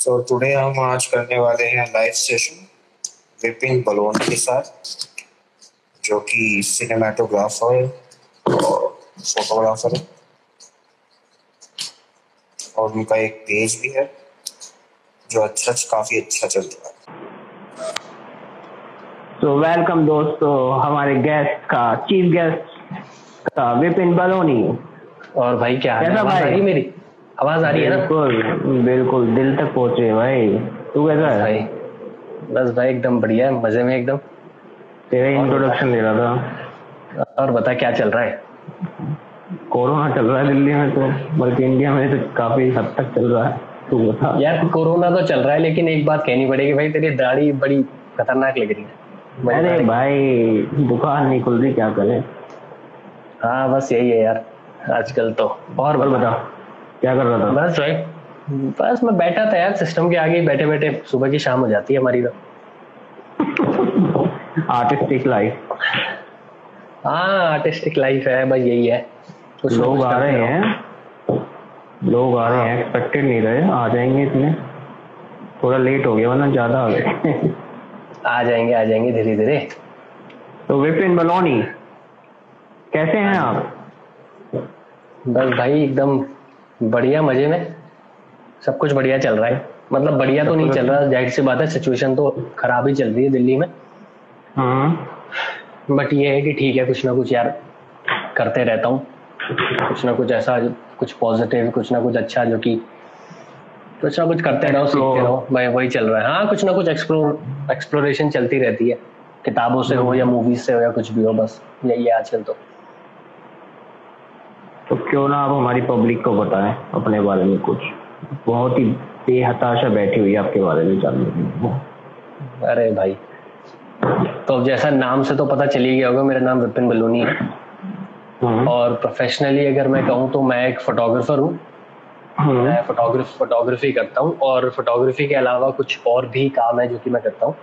So today हम आज करने वाले हैं लाइव सेशन विपिन बलोन के साथ, जो कि सिनेमाटोग्राफर और फोटोग्राफर है, और उनका एक पेज भी है जो काफी अच्छा चल रहा है। तो वेलकम दोस्तों, हमारे गेस्ट का चीफ गेस्ट का विपिन बलोनी। और भाई क्या हाल है? आवाज आ रही है मेरी? आवाज आ रही है ना? बिल्कुल बिल्कुल, दिल तक पहुंच रही है भाई। तू कैसा है भाई? बस भाई एकदम बढ़िया है, मजे में एकदम। तेरा इंट्रोडक्शन दे रहा था। और बता क्या चल रहा है? कोरोना चल रहा है दिल्ली में, तो बल्कि इंडिया में तो काफी हद तक चल रहा है। तू बता यार, कोरोना तो चल रहा है, लेकिन एक बात कहनी पड़ेगी भाई, तेरी दाढ़ी बड़ी खतरनाक लग रही है। अरे भाई, दुकान नहीं खुल रही, क्या करें। हाँ बस यही है यार आजकल तो। और बता क्या कर रहा था? बस भाई, बस मैं बैठा था यार, सिस्टम के आगे बैठे बैठे। सुबह की शाम हो जाती है हमारी तो। Artistic life. हाँ आर्टिस्टिक लाइफ है भाई, यही है। कुछ लोग आ रहे हैं, एक्सपेक्टेड नहीं रहे, आ जाएंगे इतने। थोड़ा लेट हो गया, वरना ज्यादा आ गए। आ जाएंगे धीरे धीरे। तो विपिन बलोनी, कैसे हैं आप? बस भाई एकदम बढ़िया, मजे में, सब कुछ बढ़िया चल रहा है। मतलब बढ़िया तो नहीं चल रहा, जाहिर सी बात है, सिचुएशन तो खराब ही चल रही है दिल्ली में। बट ये है कि ठीक है, कुछ ना कुछ यार करते रहता हूँ, कुछ ना कुछ ऐसा, कुछ पॉजिटिव, कुछ ना कुछ अच्छा, जो कि कुछ ना कुछ करते रहो, सीखते रहो भाई, वही चल रहा है। हाँ, कुछ ना कुछ एक्सप्लोरेशन चलती रहती है, किताबों से हो या मूवीज से हो या कुछ भी हो, बस यही है आजकल तो। क्यों ना आप हमारी पब्लिक को बताएं अपने बारे में कुछ। बहुत ही बेहताशा बैठी हुई है आपके बारे में जानने के लिए। अरे भाई, तो जैसा नाम से तो पता चल ही गया होगा, मेरा नाम विपिन बलोनी है। और प्रोफेशनली अगर मैं कहूँ तो मैं एक फोटोग्राफर हूँ। मैं फोटोग्राफी करता हूँ, और फोटोग्राफी के अलावा कुछ और भी काम है जो कि मैं करता हूँ।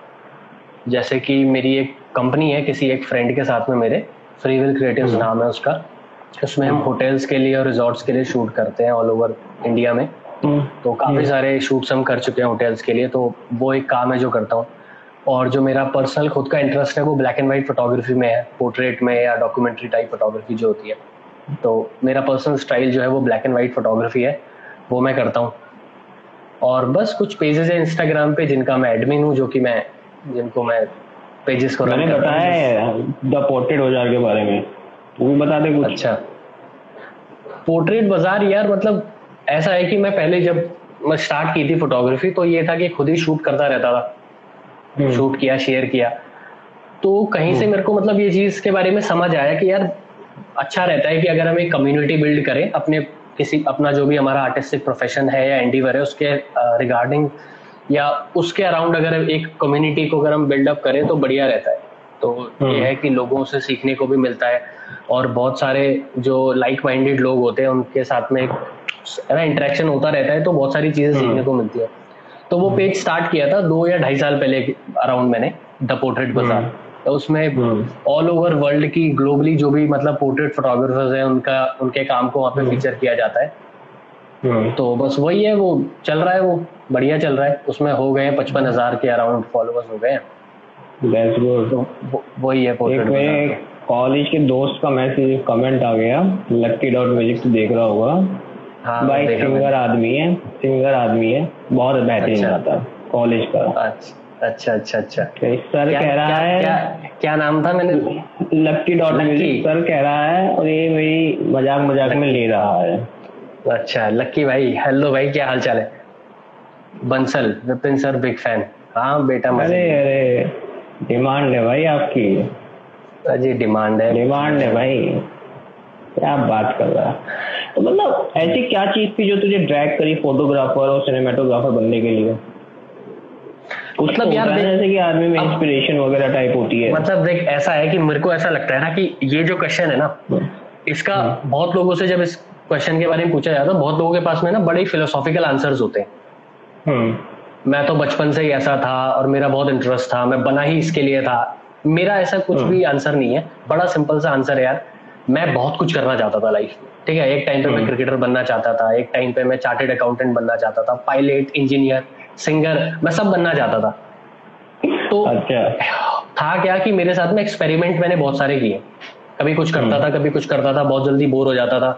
जैसे कि मेरी एक कंपनी है, किसी एक फ्रेंड के साथ में मेरे, फ्री विल क्रिएटिव्स नाम है उसका। उसमें हम होटल्स के लिए और रिजॉर्ट्स के लिए शूट करते हैं ऑल ओवर इंडिया में। तो काफ़ी सारे शूट्स हम कर चुके हैं होटल्स के लिए, तो वो एक काम है जो करता हूँ। और जो मेरा पर्सनल खुद का इंटरेस्ट है वो ब्लैक एंड वाइट फोटोग्राफी में है, पोर्ट्रेट में या डॉक्यूमेंट्री टाइप फोटोग्राफी जो होती है। तो मेरा पर्सनल स्टाइल जो है वो ब्लैक एंड वाइट फोटोग्राफी है, वो मैं करता हूँ। और बस कुछ पेजेस है इंस्टाग्राम पे जिनका मैं एडमिन हूँ, जिनको मैं पेजेस को मैंने बताया है द पोर्ट्रेट बाजार के बारे में, वो भी बता दे कुछ। अच्छा, पोर्ट्रेट बाजार यार, मतलब ऐसा है कि मैं पहले जब मैं स्टार्ट की थी फोटोग्राफी, तो ये था कि खुद ही शूट करता रहता था, शूट किया, शेयर किया। तो कहीं से मेरे को मतलब ये चीज के बारे में समझ आया कि यार अच्छा रहता है कि अगर हम एक कम्युनिटी बिल्ड करें अपना जो भी हमारा आर्टिस्टिक प्रोफेशन है या एंडीवर है उसके रिगार्डिंग या उसके अराउंड, अगर एक कम्युनिटी को अगर हम बिल्डअप करें तो बढ़िया रहता है। तो ये है कि लोगों से सीखने को भी मिलता है, और बहुत सारे जो लाइक माइंडेड लोग होते हैं उनके साथ में ना इंटरेक्शन होता रहता है, तो बहुत सारी चीजें सीखने को मिलती है। तो वो पेज स्टार्ट किया था 2 या 2.5 साल पहले अराउंड मैंने, द पोर्ट्रेट बाजार। तो उसमें ऑल ओवर वर्ल्ड की ग्लोबली जो भी मतलब पोर्ट्रेट फोटोग्राफर्स हैं उनके काम को वहाँ पे फीचर किया जाता है। तो बस वही है, वो चल रहा है, वो बढ़िया चल रहा है। उसमें हो गए 55,000 के अराउंड फॉलोअर्स हो गए हैं। तो वही है पोर्ट्रेट बाजार। कॉलेज के दोस्त का मैसेज कमेंट आ गया, lucky.music तो देख रहा होगा। हाँ, भाई सिंगर आदमी है, बहुत बेहतरीन गाता है कॉलेज का। अच्छा। सर कह रहा है, क्या नाम था? मैंने lucky.music सर कह रहा है, और ये मेरी मजाक में ले रहा है। अच्छा लक्की भाई, हेलो भाई, क्या हाल चाल है? Bansal, Vipin sir big fan. हाँ बेटा, अरे डिमांड है भाई आपकी। अजी डिमांड है भाई, क्या बात कर रहा है। तो मतलब ऐसी क्या चीज थी जो तुझे ड्रैग करी फोटोग्राफर और सिनेमेटोग्राफर बनने के लिए? मतलब यार जैसे कि आदमी में इंस्पिरेशन वगैरह टाइप होती है। मतलब देख, ऐसा है कि मेरे को ऐसा लगता है ना कि ये जो क्वेश्चन है ना, इसका बहुत लोगों से जब इस क्वेश्चन के बारे में पूछा जाता है, बहुत लोगों के पास में ना बड़े फिलोसॉफिकल आंसर्स होते हैं। मैं तो बचपन से ही ऐसा था और मेरा बहुत इंटरेस्ट था, मैं बना ही इसके लिए था। मेरा ऐसा कुछ भी आंसर नहीं है, बड़ा सिंपल सा आंसर है यार। मैं बहुत कुछ करना चाहता था लाइफ में, ठीक है। एक टाइम पे मैं क्रिकेटर बनना चाहता था, एक टाइम पे मैं चार्टेड अकाउंटेंट बनना चाहता था, पायलट, इंजीनियर, सिंगर, मैं सब बनना चाहता था। तो अच्छा, था क्या कि मेरे साथ में एक्सपेरिमेंट मैंने बहुत सारे किए, कभी कुछ करता था, कभी कुछ करता था, बहुत जल्दी बोर हो जाता था।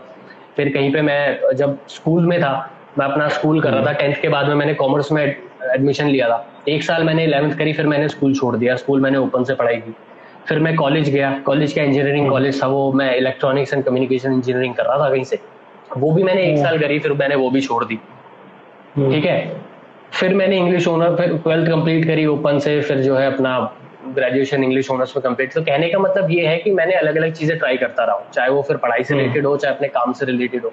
फिर कहीं पे मैं जब स्कूल में था, मैं अपना स्कूल कर रहा था, 10th के बाद में मैंने कॉमर्स में एडमिशन लिया था। एक साल मैंने 11th करी, फिर मैंने स्कूल छोड़ दिया, स्कूल मैंने ओपन से पढ़ाई की। फिर मैं कॉलेज गया, कॉलेज का इंजीनियरिंग कॉलेज था वो, मैं इलेक्ट्रॉनिक्स एंड कम्युनिकेशन इंजीनियरिंग कर रहा था कहीं से, वो भी मैंने एक साल करी, फिर मैंने वो भी छोड़ दी। ठीक है, फिर मैंने इंग्लिश ऑनर, फिर 12th कंप्लीट करी ओपन से, फिर जो है अपना ग्रेजुएशन इंग्लिश ऑनर्स में कंप्लीट। तो कहने का मतलब ये है कि मैंने अलग अलग चीजें ट्राई करता रहा हूँ, चाहे वो फिर पढ़ाई से रिलेटेड हो, चाहे अपने काम से रिलेटेड हो।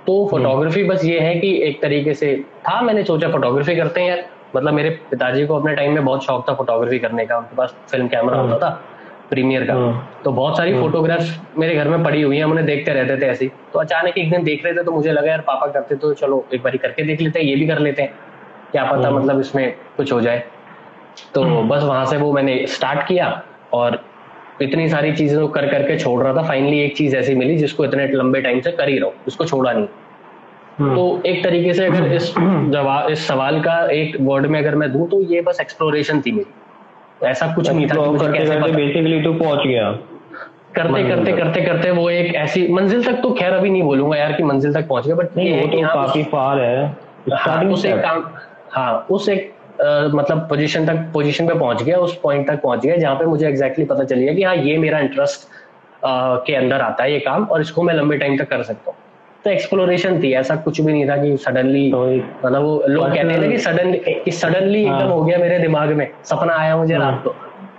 तो फोटोग्राफी बस ये है कि एक तरीके से था, मैंने सोचा फोटोग्राफी करते हैं यार। मतलब मेरे पिताजी को अपने टाइम में बहुत शौक था फोटोग्राफी करने का, उनके पास फिल्म कैमरा होता था प्रीमियर का, तो बहुत सारी फोटोग्राफ्स मेरे घर में पड़ी हुई है, हम उन्हें देखते रहते थे ऐसी। तो अचानक एक दिन देख रहे थे तो मुझे लगा यार पापा करते तो चलो एक बार करके देख लेते हैं, ये भी कर लेते हैं, क्या पता मतलब इसमें कुछ हो जाए। तो बस वहां से वो मैंने स्टार्ट किया, और इतनी सारी चीजें कर करके छोड़ रहा था, फाइनली एक चीज ऐसी मिली जिसको इतने लंबे टाइम से कर ही रहा हूँ, उसको छोड़ा नहीं। तो एक तरीके से अगर इस सवाल का एक वर्ड में अगर मैं दूं तो ये बस एक्सप्लोरेशन थी मेरी, ऐसा कुछ नहीं था कि मुझे कैसे पता। बेसिकली तो पहुंच गया करते करते करते करते वो एक ऐसी मंजिल तक, तो खैर अभी नहीं बोलूंगा यार कि मंजिल तक पहुंच गया, बट नहीं, वो तो काफी फार है। उस एक काम, हाँ उस एक मतलब पोजीशन पे पहुंच गया, उस पॉइंट तक पहुंच गया जहाँ पे मुझे एग्जैक्टली पता चल गया कि हाँ ये मेरा इंटरेस्ट के अंदर आता है ये काम, और इसको मैं लंबे टाइम तक कर सकता हूँ। तो एक्सप्लोरेशन थी, ऐसा कुछ भी नहीं था कि सडनली, मतलब वो लोग कहते हैं ना कि सडनली एकदम हो गया मेरे दिमाग में, सपना आया मुझे रात को,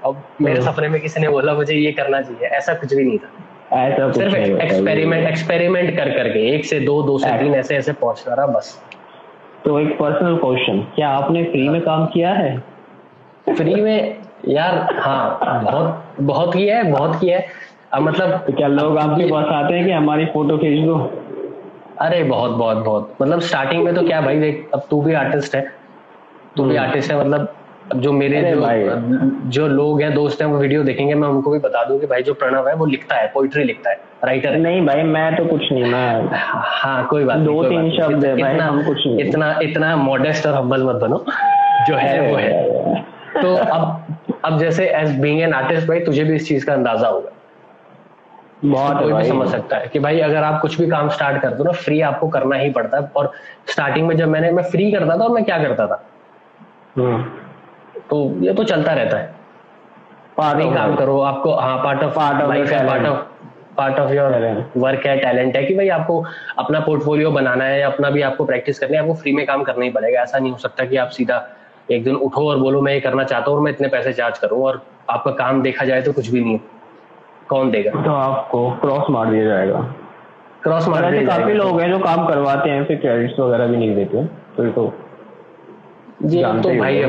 अब मेरे सपने में किसी ने बोला मुझे ये करना चाहिए, ऐसा कुछ भी नहीं था। ऐसा सिर्फ एक्सपेरिमेंट कर करके 1 से 2, 2 से 3 ऐसे ऐसे पहुंचता रहा बस। तो एक पर्सनल क्वेश्चन, क्या आपने फ्री में काम किया है? फ्री में यार हाँ, बहुत किया है, बहुत किया है। अब मतलब तो क्या लोग आपके पास आते हैं कि हमारी फोटो खींच दो? अरे बहुत मतलब स्टार्टिंग में तो क्या भाई देख, अब तू भी आर्टिस्ट है, मतलब जो मेरे जो लोग हैं, दोस्त हैं, वो वीडियो देखेंगे, मैं उनको भी बता दूं कि भाई जो प्रणव है वो लिखता है, पोइट्री लिखता है, राइटर है। नहीं भाई मैं तो कुछ नहीं, मैं हाँ कोई बात नहीं, 2-3 शब्द है भाई, हम कुछ नहीं। इतना मॉडेस्ट और हम्बल मत बनो, जो है वो है। तो अब जैसे एज बीइंग एन आर्टिस्ट भाई, तुझे भी इस चीज का अंदाजा होगा, बहुत कोई भी समझ सकता है कि भाई अगर आप कुछ भी काम स्टार्ट करते हो ना, फ्री आपको करना ही पड़ता है। और स्टार्टिंग में जब मैं फ्री करता था, और मैं क्या करता था, तो ये तो चलता रहता है, फ्री काम करो, आपको हाँ पार्ट ऑफ लाइफ है, पार्ट ऑफ योर वर्क है, टैलेंट है कि भाई आपको अपना पोर्टफोलियो बनाना है, अपना भी आपको प्रैक्टिस करनी है, आपको फ्री में काम करना ही पड़ेगा। ऐसा नहीं हो सकता कि आप सीधा एक दिन उठो और बोलो मैं ये करना चाहता हूँ और मैं इतने पैसे चार्ज करूँ, और आपका काम देखा जाए तो कुछ भी नहीं है, कौन देगा? तो आपको क्रॉस मार दिया जाएगा, क्रॉस मार दिया जाएगा। काफी लोग हैं जो काम करवाते हैं फिर क्रेडिट्स वगैरह भी नहीं देते, तो ये तो भाई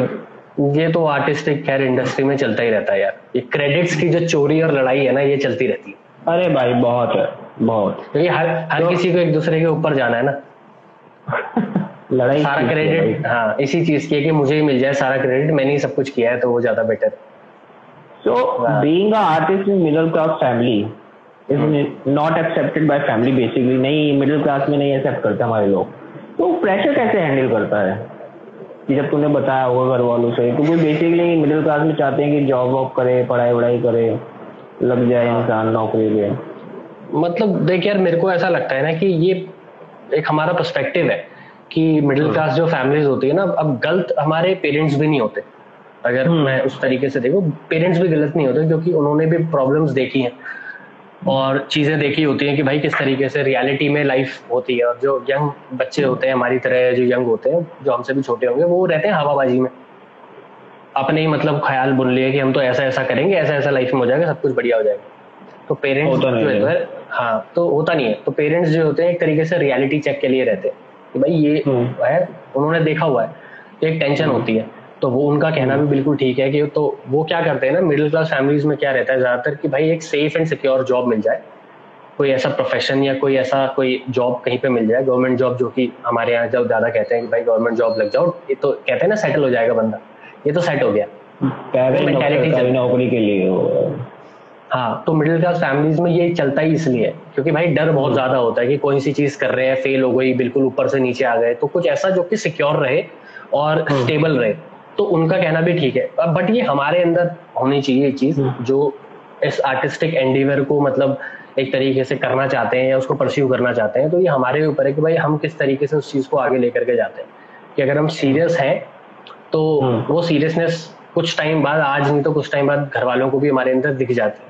ये तो आर्टिस्टिक खैर इंडस्ट्री में चलता ही रहता है यार, ये क्रेडिट्स की जो चोरी और लड़ाई है ना, ये चलती रहती है। अरे भाई बहुत है, बहुत, क्योंकि हर किसी को एक दूसरे के ऊपर जाना है ना लड़ाई सारा क्रेडिट हाँ इसी चीज की है कि मुझे ही मिल जाए सारा क्रेडिट, मैंने ही सब कुछ किया है, तो वो ज्यादा बेटर है। So being an artist in middle class family is not accepted by family basically, नहीं मिडिल क्लास में नहीं एक्सेप्ट करते हमारे लोग। तो प्रेशर कैसे हैंडल करता है कि जब तूने बताया होगा घर वालों से, तो कोई बेसिकली मिडिल क्लास में चाहते हैं कि जॉब वॉब करे, पढ़ाई वढ़ाई करे, लग जाए इंसान नौकरी पे। मतलब देख यार, मेरे को ऐसा लगता है ना कि ये एक हमारा पर्सपेक्टिव है कि मिडिल क्लास जो फैमिलीज होती है ना, अब गलत हमारे पेरेंट्स भी नहीं होते, अगर मैं उस तरीके से देखूं, पेरेंट्स भी गलत नहीं होते, क्योंकि उन्होंने भी प्रॉब्लम्स देखी हैं और चीजें देखी होती हैं कि भाई किस तरीके से रियलिटी में लाइफ होती है। और जो यंग बच्चे होते हैं हमारी तरह, जो यंग होते हैं, जो हमसे भी छोटे होंगे, वो रहते हैं हवाबाजी में, अपने ही मतलब ख्याल बुन लिए कि हम तो ऐसा ऐसा करेंगे, ऐसा ऐसा लाइफ में हो जाएगा, सब कुछ बढ़िया हो जाएगा। तो पेरेंट्स जो है हाँ, तो होता नहीं है। तो पेरेंट्स जो होते हैं एक तरीके से रियलिटी चेक के लिए रहते हैं कि भाई ये है, उन्होंने देखा हुआ है, तो एक टेंशन होती है। तो वो उनका कहना भी बिल्कुल ठीक है कि तो वो क्या करते हैं ना, मिडिल क्लास फैमिलीज में क्या रहता है ज्यादातर कि भाई एक सेफ एंड सिक्योर जॉब मिल जाए, कोई ऐसा प्रोफेशन या कोई जॉब कहीं पे मिल जाए, गवर्नमेंट जॉब, जो कि हमारे यहाँ जब ज्यादा कहते हैं कि भाई गवर्नमेंट जॉब लग जाओ, ये तो कहते हैं ना सेटल हो जाएगा बंदा, ये तो सेट हो गया मेंटालिटी नौकरी के लिए। हाँ, तो मिडिल क्लास फैमिलीज में ये चलता ही इसलिए क्योंकि भाई डर बहुत ज्यादा होता है कि कोई सी चीज कर रहे हैं, फेल हो गई, बिल्कुल ऊपर से नीचे आ गए, तो कुछ ऐसा जो कि सिक्योर रहे और स्टेबल रहे, तो उनका कहना भी ठीक है। बट ये हमारे अंदर होनी चाहिए चीज, जो इस आर्टिस्टिक एंडीवर को मतलब एक तरीके से करना चाहते हैं या उसको परस्यू करना चाहते हैं, तो ये हमारे ऊपर है कि भाई हम किस तरीके से उस चीज को आगे लेकर के जाते हैं। कि अगर हम सीरियस हैं तो वो सीरियसनेस कुछ टाइम बाद, आज नहीं तो कुछ टाइम बाद घर वालों को भी हमारे अंदर दिख जाती है,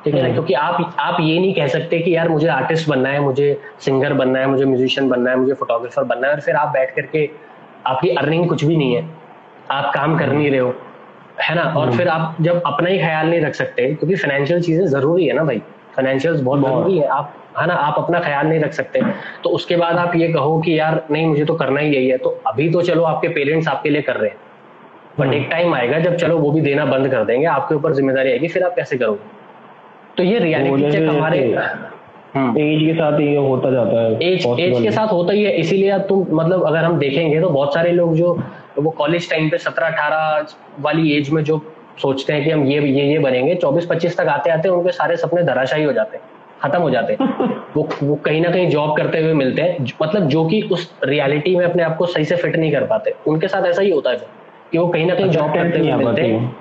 ठीक है ना। क्योंकि आप ये नहीं कह सकते कि यार मुझे आर्टिस्ट बनना है, मुझे सिंगर बनना है, मुझे म्यूजिशियन बनना है, मुझे फोटोग्राफर बनना है, और फिर आप बैठ करके आपकी अर्निंग कुछ भी नहीं है, आप काम कर नहीं रहे हो, है ना। और फिर आप जब अपना ही ख्याल नहीं रख सकते, क्योंकि फाइनेंशियल चीजें जरूरी है ना भाई, फाइनेंशियल बहुत जरूरी है, आप है ना, आप अपना ख्याल नहीं रख सकते, तो उसके बाद आप ये कहो कि यार नहीं मुझे तो करना ही यही है, तो अभी तो चलो आपके पेरेंट्स आपके लिए कर रहे हैं, बट एक टाइम आएगा जब चलो वो भी देना बंद कर देंगे, आपके ऊपर जिम्मेदारी आएगी, फिर आप कैसे करोगे। तो ये रियलिटी चेक हमारे एज के साथ ये होता जाता है, एज के साथ होता ही है। इसीलिए अब तुम मतलब अगर हम देखेंगे तो बहुत सारे लोग जो वो कॉलेज टाइम पे 17-18 वाली एज में जो सोचते हैं कि हम ये बनेंगे, 24-25 तक आते आते उनके सारे सपने धराशायी हो जाते हैं, खत्म हो जाते हैं। वो कहीं ना कहीं जॉब करते हुए मिलते हैं, मतलब जो कि उस रियलिटी में अपने आप को सही से फिट नहीं कर पाते, उनके साथ ऐसा ही होता है कि वो कहीं ना कहीं जॉब करते हुए मिलते हैं।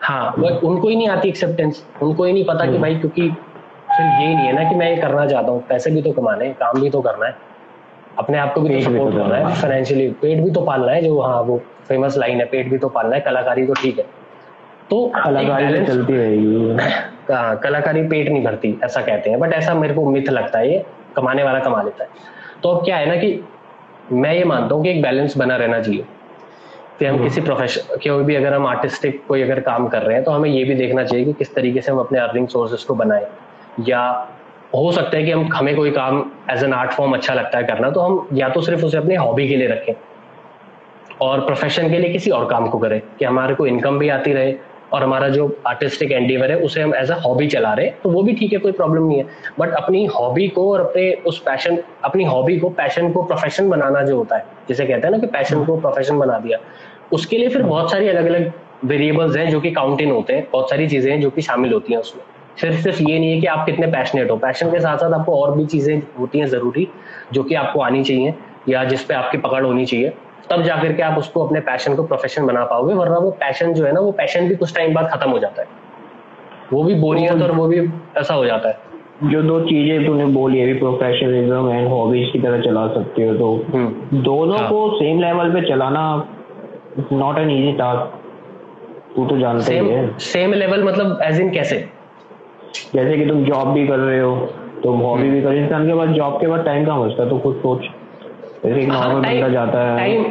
हाँ, उनको ही नहीं आती एक्सेप्टेंस, उनको ही नहीं पता कि भाई, क्योंकि सिर्फ यही नहीं है ना कि मैं ये करना चाहता हूँ, पैसे भी तो कमाने हैं, काम भी तो करना है, अपने आप को भी तो सपोर्ट करना है, फाइनेंशियली पेट भी तो पालना है, जो हाँ वो फेमस लाइन है, पेट भी तो पालना है, कलाकारी तो ठीक है, तो कलाकारी चलती रहेगी, कलाकारी पेट नहीं भरती ऐसा कहते हैं, बट ऐसा मेरे को मिथ लगता है, ये कमाने वाला कमा लेता है। तो अब क्या है ना कि मैं ये मानता हूँ कि एक बैलेंस बना रहना चाहिए कि हम किसी प्रोफेशन, कोई भी अगर हम आर्टिस्टिक कोई अगर काम कर रहे हैं तो हमें ये भी देखना चाहिए कि किस तरीके से हम अपने अर्निंग सोर्सेस को बनाएं, या हो सकता है कि हमें कोई काम एज एन आर्ट फॉर्म अच्छा लगता है करना, तो हम या तो सिर्फ उसे अपने हॉबी के लिए रखें और प्रोफेशन के लिए किसी और काम को करें, कि हमारे को इनकम भी आती रहे और हमारा जो आर्टिस्टिक एंडीवर है उसे हम एज अ हॉबी चला रहे, तो वो भी ठीक है, कोई प्रॉब्लम नहीं है। बट अपनी हॉबी को और अपने उस पैशन, अपनी हॉबी को, पैशन को प्रोफेशन बनाना जो होता है, जिसे कहते हैं ना कि पैशन को प्रोफेशन बना दिया, उसके लिए फिर बहुत सारी अलग अलग वेरिएबल्स हैं जो कि काउंट इन होते हैं, बहुत सारी चीजें हैं जो कि शामिल होती हैं उसमें। सिर्फ ये नहीं है कि आप कितने पैशनेट हो, पैशन के साथ साथ आपको और भी चीजें होती हैं जरूरी, जो कि आपको आनी चाहिए या जिस पे आपकी पकड़ होनी चाहिए, तब जाकर के आप उसको अपने पैशन को प्रोफेशन बना पाओगे। वरना वो पैशन जो है ना, वो पैशन भी कुछ टाइम बाद खत्म हो जाता है, वो भी बोरियत और वो भी ऐसा हो जाता है। जो दो चीजें तूने बोली है, प्रोफेशनलिज्म एंड हॉबीज की तरह चला सकते हो, तो दोनों को सेम लेवल पे चलाना नॉट एन इजी टास्क, तू तो जानता ही है। सेम लेवल मतलब एज इन कैसे? जैसे कि तुम जॉब भी कर रहे हो, तुम हॉबी भी कर रहे हो, इंसान के पास जॉब के बाद टाइम कहाँ बचता है, तो खुद सोच। जैसे एक नॉर्मल बंदा जाता है,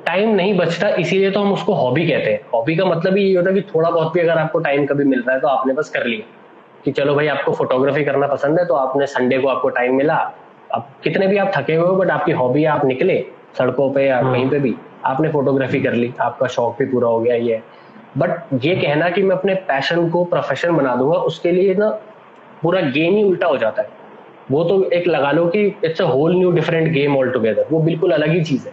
टाइम नहीं बचता, इसीलिए तो हम उसको हॉबी कहते हैं। हॉबी का मतलब ही ये होता है कि थोड़ा बहुत भी अगर आपको टाइम कभी मिल रहा है तो आपने बस कर लिया, कि चलो भाई आपको फोटोग्राफी करना पसंद है, तो आपने संडे को आपको टाइम मिला, अब कितने भी आप थके हुए हो बट आपकी हॉबी है, आप निकले सड़कों पे या कहीं पे भी, आपने फोटोग्राफी कर ली, आपका शौक भी पूरा हो गया। ये बट ये कहना कि मैं अपने पैशन को प्रोफेशन बना दूंगा, उसके लिए ना पूरा गेम ही उल्टा हो जाता है। वो तो एक लगा लो कि it's a whole new different game altogether, वो बिल्कुल अलग ही चीज है।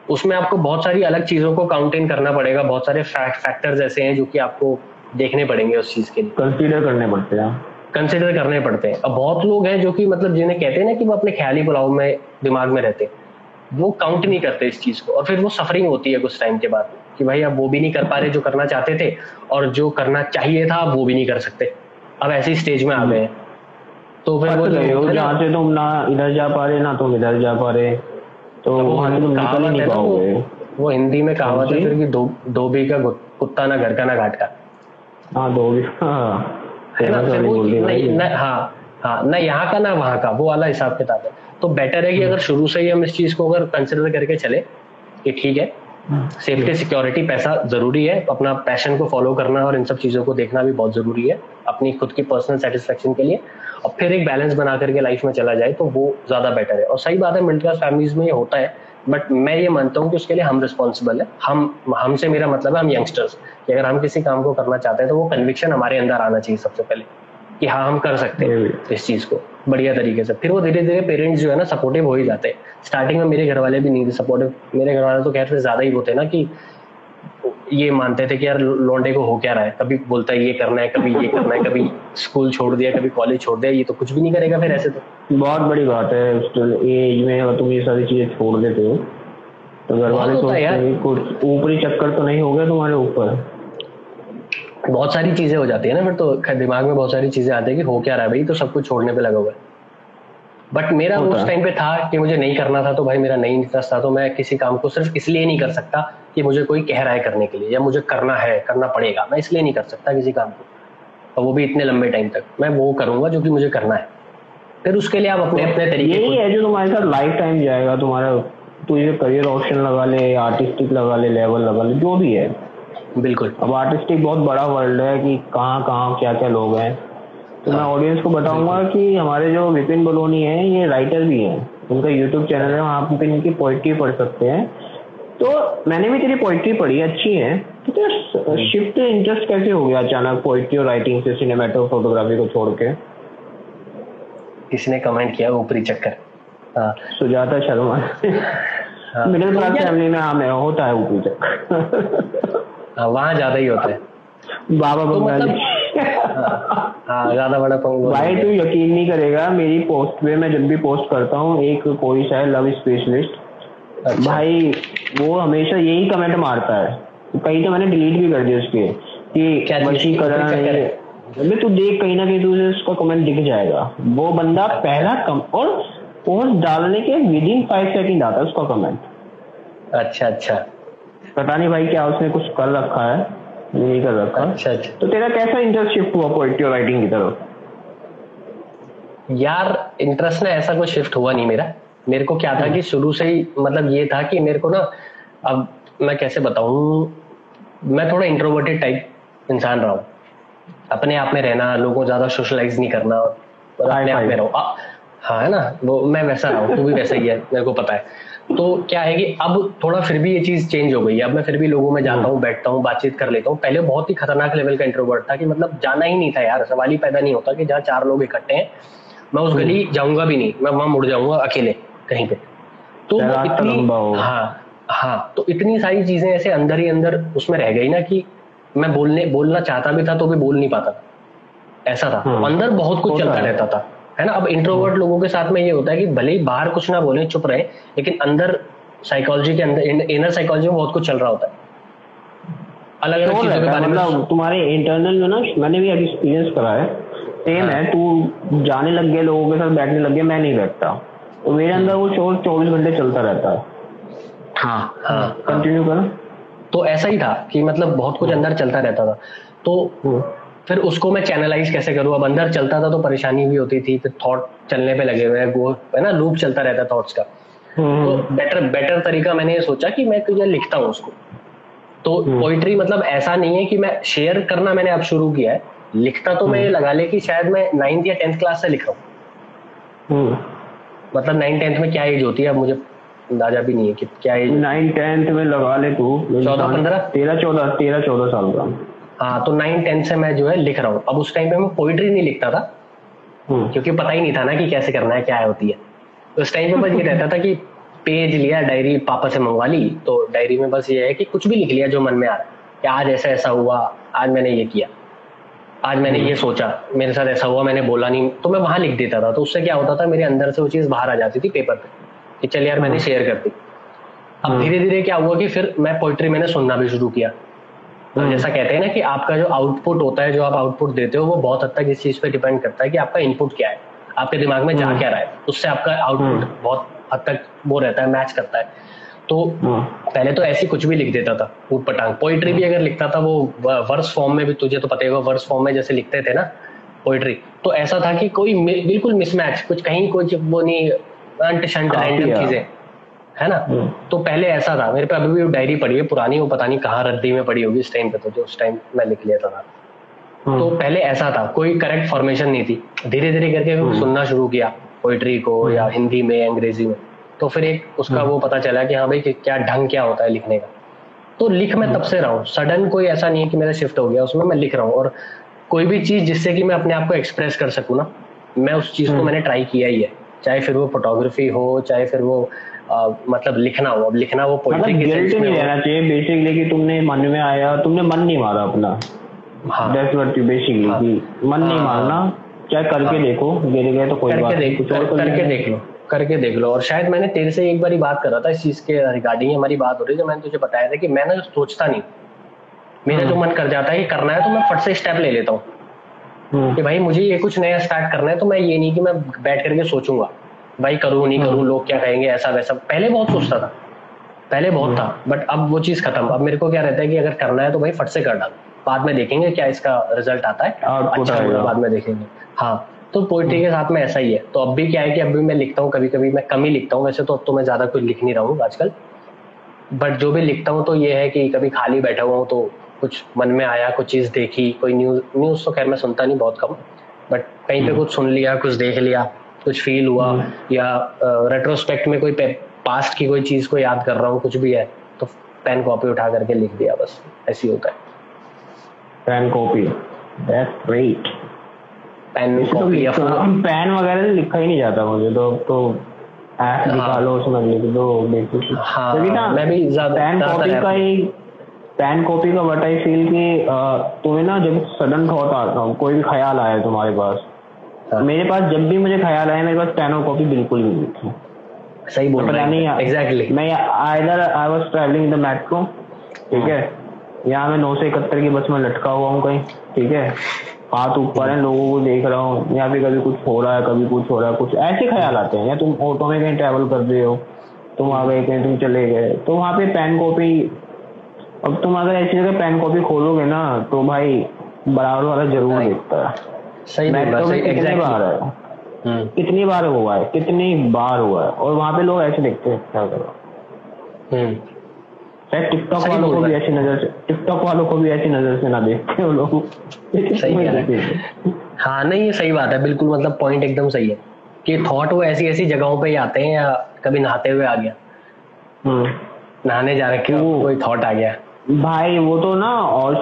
उसमें आपको बहुत सारी अलग चीजों को काउंट इन करना पड़ेगा, बहुत सारे फैक्टर्स ऐसे हैं जो कि आपको देखने पड़ेंगे उस चीज के लिए, कंसीडर करने पड़ते हैं। अब बहुत लोग हैं जो कि मतलब जिन्हें कहते हैं ना कि वो अपने ख्याली पुलाव में दिमाग में रहते हैं, वो काउंट नहीं करते इस चीज को, और फिर वो सफरिंग होती है कुछ टाइम के बाद कि भाई अब वो भी नहीं कर पा रहे जो करना चाहते थे, और जो करना चाहिए था अब वो भी नहीं कर सकते, अब ऐसी स्टेज में आ गए हैं। तो फिर वो जहाँ से तुम ना इधर जा पा रहे ना तुम इधर जा पा रहे, तो वहां तुम निकल ही नहीं पाओगे। वो हिंदी में कहावत है फिर कि धोबी का कुत्ता ना घर का ना घाट का। हाँ, धोबी, है ना, हाँ, ना यहाँ का ना वहाँ का, वो वाला हिसाब किताब है। तो बेटर है कि अगर शुरू से ही हम इस चीज को अगर कंसिडर करके चले कि ठीक है, सेफ्टी सिक्योरिटी पैसा जरूरी है, अपना पैशन को फॉलो करना और इन सब चीजों को देखना भी बहुत जरूरी है अपनी खुद की पर्सनल सेटिस्फेक्शन के लिए, और फिर एक बैलेंस बना करके लाइफ में चला जाए तो वो ज्यादा बेटर है। और सही बात है, मिडिल क्लास फैमिलीज में ये होता है, बट मैं ये मानता हूँ कि उसके लिए हम रिस्पॉन्सिबल है। हमसे मेरा मतलब है हम यंगस्टर्स, कि अगर हम किसी काम को करना चाहते हैं तो वो कन्विक्शन हमारे अंदर आना चाहिए सबसे पहले, कि हाँ हम कर सकते हैं इस चीज को बढ़िया तरीके से। फिर वो धीरे धीरे पेरेंट्स जो है ना सपोर्टिव हो ही जाते हैं। स्टार्टिंग में मेरे घर वाले भी नहीं थे सपोर्टिव, मेरे घर वाले तो कहते ज्यादा ही होते ना, कि ये मानते थे कि यार लौंडे को हो क्या रहा है, कभी बोलता है ये करना है, कभी ये करना है, कभी स्कूल छोड़ दिया, कभी कॉलेज छोड़ दिया, ये तो कुछ भी नहीं करेगा फिर ऐसे। तो बहुत बड़ी बात है एज में अगर तुम ये सारी चीजें छोड़ देते हो तो घर वाले सोचते हैं कुछ ऊपरी चक्कर तो नहीं हो गया तुम्हारे ऊपर। बहुत सारी चीजें हो जाती है ना फिर तो दिमाग में बहुत सारी चीजें आती है कि हो क्या रहा है भाई, तो सब कुछ छोड़ने पे लगा हुआ है। बट मेरा उस टाइम पे था कि मुझे नहीं करना था, तो भाई मेरा नहीं इंटरेस्ट था, तो मैं किसी काम को सिर्फ इसलिए नहीं कर सकता कि मुझे कोई कह रहा है करने के लिए या मुझे करना है, करना पड़ेगा, मैं इसलिए नहीं कर सकता किसी काम को, और वो भी इतने लंबे टाइम तक। मैं वो करूंगा जो कि मुझे करना है, फिर उसके लिए आप अपने अपने तरीके। यही है जो तुम्हारे साथ लाइफ टाइम जाएगा तुम्हारा। तू ये करियर ऑप्शन लगा ले, आर्टिस्टिक लगा ले, लेवल लगा ले, जो भी है। बिल्कुल। अब आर्टिस्टिक बहुत बड़ा वर्ल्ड है कि कहाँ कहाँ क्या क्या लोग हैं। तो मैं ऑडियंस को बताऊंगा कि हमारे जो विपिन बलोनी है ये राइटर भी हैं, उनका यूट्यूब चैनल है, वहाँ आप इनकी पोइट्री पढ़ सकते हैं। तो मैंने भी तेरी पोइट्री पढ़ी, अच्छी है। तो तेरा शिफ्ट इंटरेस्ट कैसे हो गया अचानक पोइट्री और राइटिंग से सिनेमैटो फोटोग्राफी को छोड़ के? किसने कमेंट किया ऊपरी चक्कर? हाँ, Sujata Sharma. Middle class family में हाँ होता है ऊपरी चक्कर। वहाँ ज्यादा ही होता है बाबा बंगाली। हाँ ज्यादा बड़ा पंग। भाई तू यकीन नहीं करेगा, मेरी पोस्ट पे मैं जब भी पोस्ट करता हूँ, एक कोई सा है लव स्पेशलिस्ट, अच्छा। भाई वो हमेशा यही कमेंट मारता है। कहीं तो मैंने डिलीट भी कर दिया उसके कि वशीकरण है। तू देख कहीं ना कहीं तुझे उसका कमेंट दिख जाएगा। वो बंदा पहला और पोस्ट डालने के विदिन 5 सेकंड आता है उसका कमेंट। अच्छा अच्छा, पता नहीं भाई क्या उसने कुछ कर रखा है, नहीं कर रखा। अच्छा अच्छा। तो तेरा कैसा इंटरेस्ट शिफ्ट हुआ पोएट्री और राइटिंग की तरफ? यार इंटरेस्ट ना ऐसा कोई शिफ्ट हुआ नहीं मेरा। मेरे को क्या था कि शुरू से ही मतलब ये था कि मेरे को ना, अब मैं कैसे बताऊं, मैं थोड़ा इंट्रोवर्टेड टाइप इंसान रहा हूँ। अपने आप में रहना, लोगों को ज्यादा सोशलाइज नहीं करना, और अपने आप में रहो। हाँ है ना, वो मैं वैसा रहा हूँ, तू भी वैसा ही है, मेरे को पता है। तो क्या है कि अब थोड़ा फिर भी ये चीज चेंज हो गई है। अब मैं फिर भी लोगों में जाता हूँ, बैठता हूँ, बातचीत कर लेता हूँ। पहले बहुत ही खतरनाक लेवल का इंट्रोवर्ट था कि मतलब जाना ही नहीं था यार, सवाल ही पैदा नहीं होता कि जहाँ 4 लोग इकट्ठे हैं मैं उस गली जाऊंगा भी नहीं, मैं वहां मुड़ जाऊंगा अकेले कहीं पे। तो इतनी हाँ तो इतनी सारी चीजें ऐसे अंदर ही अंदर उसमें रह गई ना कि मैं बोलना चाहता भी था तो भी बोल नहीं पाता था, ऐसा था। अंदर बहुत कुछ चलता रहता था, है ना। अब इंट्रोवर्ट लोगों के साथ में ये होता है कि भले ही बाहर कुछ ना बोले, चुप रहे, लेकिन अंदर साइकोलॉजी के अंदर, इनर साइकोलॉजी में बहुत कुछ चल रहा होता है, अलग अलग चीजों के बारे में। तुम्हारे इंटरनल में ना, मैंने भी एक्सपीरियंस करा है, सेम है। तू जाने लग गया, लोगों के साथ बैठने लग गया, मैं नहीं बैठता, तो मेरे अंदर वो शोर 24 घंटे चलता रहता है। हाँ कंटिन्यू करो। तो ऐसा ही था कि मतलब बहुत कुछ अंदर चलता रहता था। तो फिर उसको मैं चैनलाइज कैसे करूँ? अब अंदर चलता था तो परेशानी भी होती थी, फिर थॉट चलने पे लगे हुए, वो है ना, लूप चलता रहता है थॉट्स का। तो बेटर तरीका मैंने ये सोचा कि मैं तुझे लिखता हूँ उसको। तो पोइट्री मतलब ऐसा नहीं है कि मैं शेयर करना मैंने अब शुरू किया है, लिखता तो मैं ये लगा ले कि शायद मैं 9th या 10th क्लास से लिख रहा हूँ। मतलब 9th-10th में क्या एज होती है, अब मुझे अंदाजा भी नहीं है कि क्या एज। 9th-10th में लगा ले तू 14-15 13-14 साल का। हाँ, तो 9th-10th से मैं जो है लिख रहा हूँ। अब उस टाइम पे मैं पोइट्री नहीं लिखता था क्योंकि पता ही नहीं था ना कि कैसे करना है, क्या होती है। तो उस टाइम पे बस ये रहता था कि पेज लिया, डायरी पापा से मंगवा ली, तो डायरी में बस ये है कि कुछ भी लिख लिया जो मन में आ रहा है, कि आज ऐसा ऐसा हुआ, आज मैंने ये किया, आज मैंने ये सोचा, मेरे साथ ऐसा हुआ, मैंने बोला नहीं, तो मैं वहां लिख देता था। तो उससे क्या होता था, मेरे अंदर से वो चीज बाहर आ जाती थी पेपर पे कि चल यार मैंने शेयर कर दी। अब धीरे धीरे क्या हुआ कि फिर मैं पोइट्री मैंने सुनना भी शुरू किया। तो जैसा कहते हैं ना कि आपका जो आउटपुट होता है, जो आप आउटपुट देते हो, वो बहुत हद तक इस चीज पे डिपेंड करता है कि आपका इनपुट क्या है, आपके दिमाग में जा क्या रहा है, उससे आपका आउटपुट बहुत हद तक वो रहता है, मैच करता है। तो पहले तो ऐसी कुछ भी लिख देता था ऊट पटांग। पोइट्री भी अगर लिखता था वो वर्स फॉर्म में भी, तुझे तो पता ही होगा वर्स फॉर्म में जैसे लिखते थे ना पोइट्री, तो ऐसा था कि कोई बिल्कुल मिसमैच, कुछ कहीं कोई वो नहीं, अंट शंट रैंडम चीजें, है ना। तो पहले ऐसा था। मेरे पे अभी भी डायरी पड़ी है पुरानी, वो पता नहीं कहाँ रद्दी में पड़ी होगी इस टाइम पे, तो जो उस टाइम मैं लिख लेता था। तो पहले ऐसा था, कोई करेक्ट फॉर्मेशन नहीं थी। धीरे धीरे करके सुनना शुरू किया पोइट्री को, या हिंदी में, अंग्रेजी में, तो फिर एक उसका वो पता चला कि हाँ भाई कि क्या ढंग क्या होता है लिखने का। तो लिख मैं तब से रहा हूँ, सडन कोई ऐसा नहीं है कि मेरा शिफ्ट हो गया उसमें, मैं लिख रहा हूँ। और कोई भी चीज जिससे कि मैं अपने आप को एक्सप्रेस कर सकूँ ना, मैं उस चीज को मैंने ट्राई किया ही है, चाहे फिर वो फोटोग्राफी हो, चाहे फिर वो मतलब लिखना हो। अब लिखना वो पोइट्री के सेंस में नहीं रहना चाहिए बेसिकली कि तुमने मन में आया, तुमने मन नहीं मारा अपना। हाँ, दैट्स व्हाट यू बेसिकली, कि मन नहीं मारना, चाहे करके देखो, गिर गए तो कोई बात नहीं, कुछ और करके करके देख लो। और शायद मैंने तेरे से एक बारी बात कर रहा था इस चीज के रिगार्डिंग, हमारी बात हो रही है, मैंने तुझे बताया था कि मैं ना सोचता नहीं, मेरा जो मन कर जाता है कि करना है तो मैं फट से स्टेप ले लेता हूँ कि भाई मुझे ये कुछ नया स्टार्ट करना है। तो मैं ये नहीं कि मैं बैठ करके सोचूंगा भाई करूँ नहीं करूँ, लोग क्या कहेंगे, ऐसा वैसा। पहले बहुत सोचता था, पहले बहुत था, बट अब वो चीज खत्म। अब मेरे को क्या रहता है कि अगर करना है तो भाई फट से कर डाल, बाद में देखेंगे क्या इसका रिजल्ट आता है, अच्छा बुरा बाद में देखेंगे। हाँ, तो पोइट्री के साथ में ऐसा ही है। तो अब भी क्या है कि अब भी मैं लिखता हूँ, कभी कभी मैं कम ही लिखता हूँ, वैसे तो अब तो मैं ज्यादा कुछ लिख नहीं रहा हूँ आजकल, बट जो भी लिखता हूँ तो ये है कि कभी खाली बैठा हुआ हूँ तो कुछ मन में आया, कुछ चीज देखी, कोई न्यूज तो खैर मैं सुनता नहीं, बहुत कम, बट कहीं पे कुछ सुन लिया, कुछ देख लिया, कुछ फील हुआ, या रेट्रोस्पेक्ट में कोई पास्ट की कोई चीज को याद कर रहा हूँ, कुछ भी है तो पेन कॉपी उठा करके लिख दिया, बस ऐसी होता है। Pen copy, that's great. Pen copy या पेन वगैरह लिखा ही नहीं जाता मुझे तो ऐप निकालो उसमें लिख दो बेसिकली। हाँ, मैं भी पेन कॉपी का बट आई फील कि तुम्हें ना जब सडन थॉट आता, कोई भी ख्याल आया तुम्हारे पास, मेरे पास जब भी मुझे ख्याल आया मेरे पास पेन और कॉपी बिल्कुल भी नहीं थी। सही बोल रहा है, एग्जैक्टली। मैं I was travelling in the metro, ठीक है, यहाँ मैं 9 से 71 की बस में लटका हुआ हूँ कहीं, ठीक है, हाथ ऊपर है, लोगों को देख रहा हूँ, यहाँ पे कभी कुछ हो रहा है, कभी कुछ हो रहा है, कुछ ऐसे ख्याल आते हैं। या तुम ऑटो में कहीं ट्रैवल कर रहे हो, तुम आ गए कहीं, तुम चले गए, तो वहाँ पे पेन कॉपी, अब तुम अगर ऐसी जगह पेन कॉपी खोलोगे ना तो भाई बराबर वाला जरूर देखता है। सही मेट्रो में कितनी बार है, कितनी बार हुआ है, कितनी बार हुआ है, और वहाँ पे लोग ऐसे देखते हैं, क्या करो। टिकटॉक वालों को भी ऐसी नजर से, टिकटॉक वालों को भी ऐसी नजर से ना देखते हो लोग। सही कह रहे हैं। हाँ नहीं, ये सही बात है बिल्कुल, मतलब पॉइंट एकदम सही है कि थॉट वो ऐसी ऐसी जगहों पे ही आते हैं, या कभी नहाते हुए आ गया, नहाने जा रहे क्यों कोई थॉट आ गया भाई, वो तो ना, और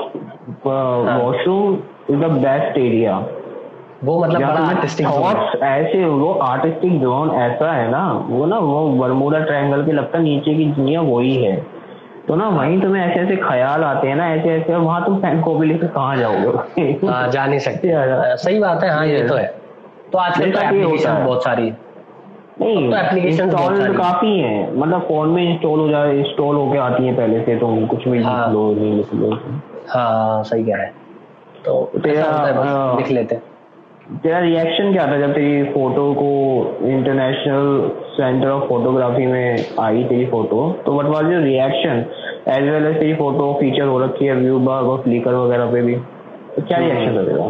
washroom is the best area, वो मतलब बड़ा आर्टिस्टिक थॉट्स ऐसे, वो आर्टिस्टिक जोन ऐसा है ना, वो बरमूडा ट्रायंगल के लगता है नीचे की दुनिया वही है। तो ना वहीं तुम्हें ऐसे ऐसे ख्याल आते हैं ना, ऐसे ऐसे, वहां तुम पेन कॉपी लेकर कहाँ जाओगे? हाँ, जा नहीं सकते। सही बात है। हाँ, ये तो है। तो आजकल तो एप्लीकेशन बहुत सारी है, नहीं तो एप्लीकेशन काफी है, मतलब फोन में इंस्टॉल होके आती है पहले से, तुम कुछ भी लिख लो, नहीं लिख लो। हाँ सही कह रहे हैं। तो तेरा लिख लेते हैं। तेरा रिएक्शन क्या था जब तेरी फोटो को इंटरनेशनल सेंटर ऑफ फोटोग्राफी में आई तेरी फोटो, तो what was your reaction? As well as तेरी फोटो फीचर हो रखी है व्यू बाग और फ्लिकर वगैरह पे भी, तो क्या रिएक्शन था तेरा?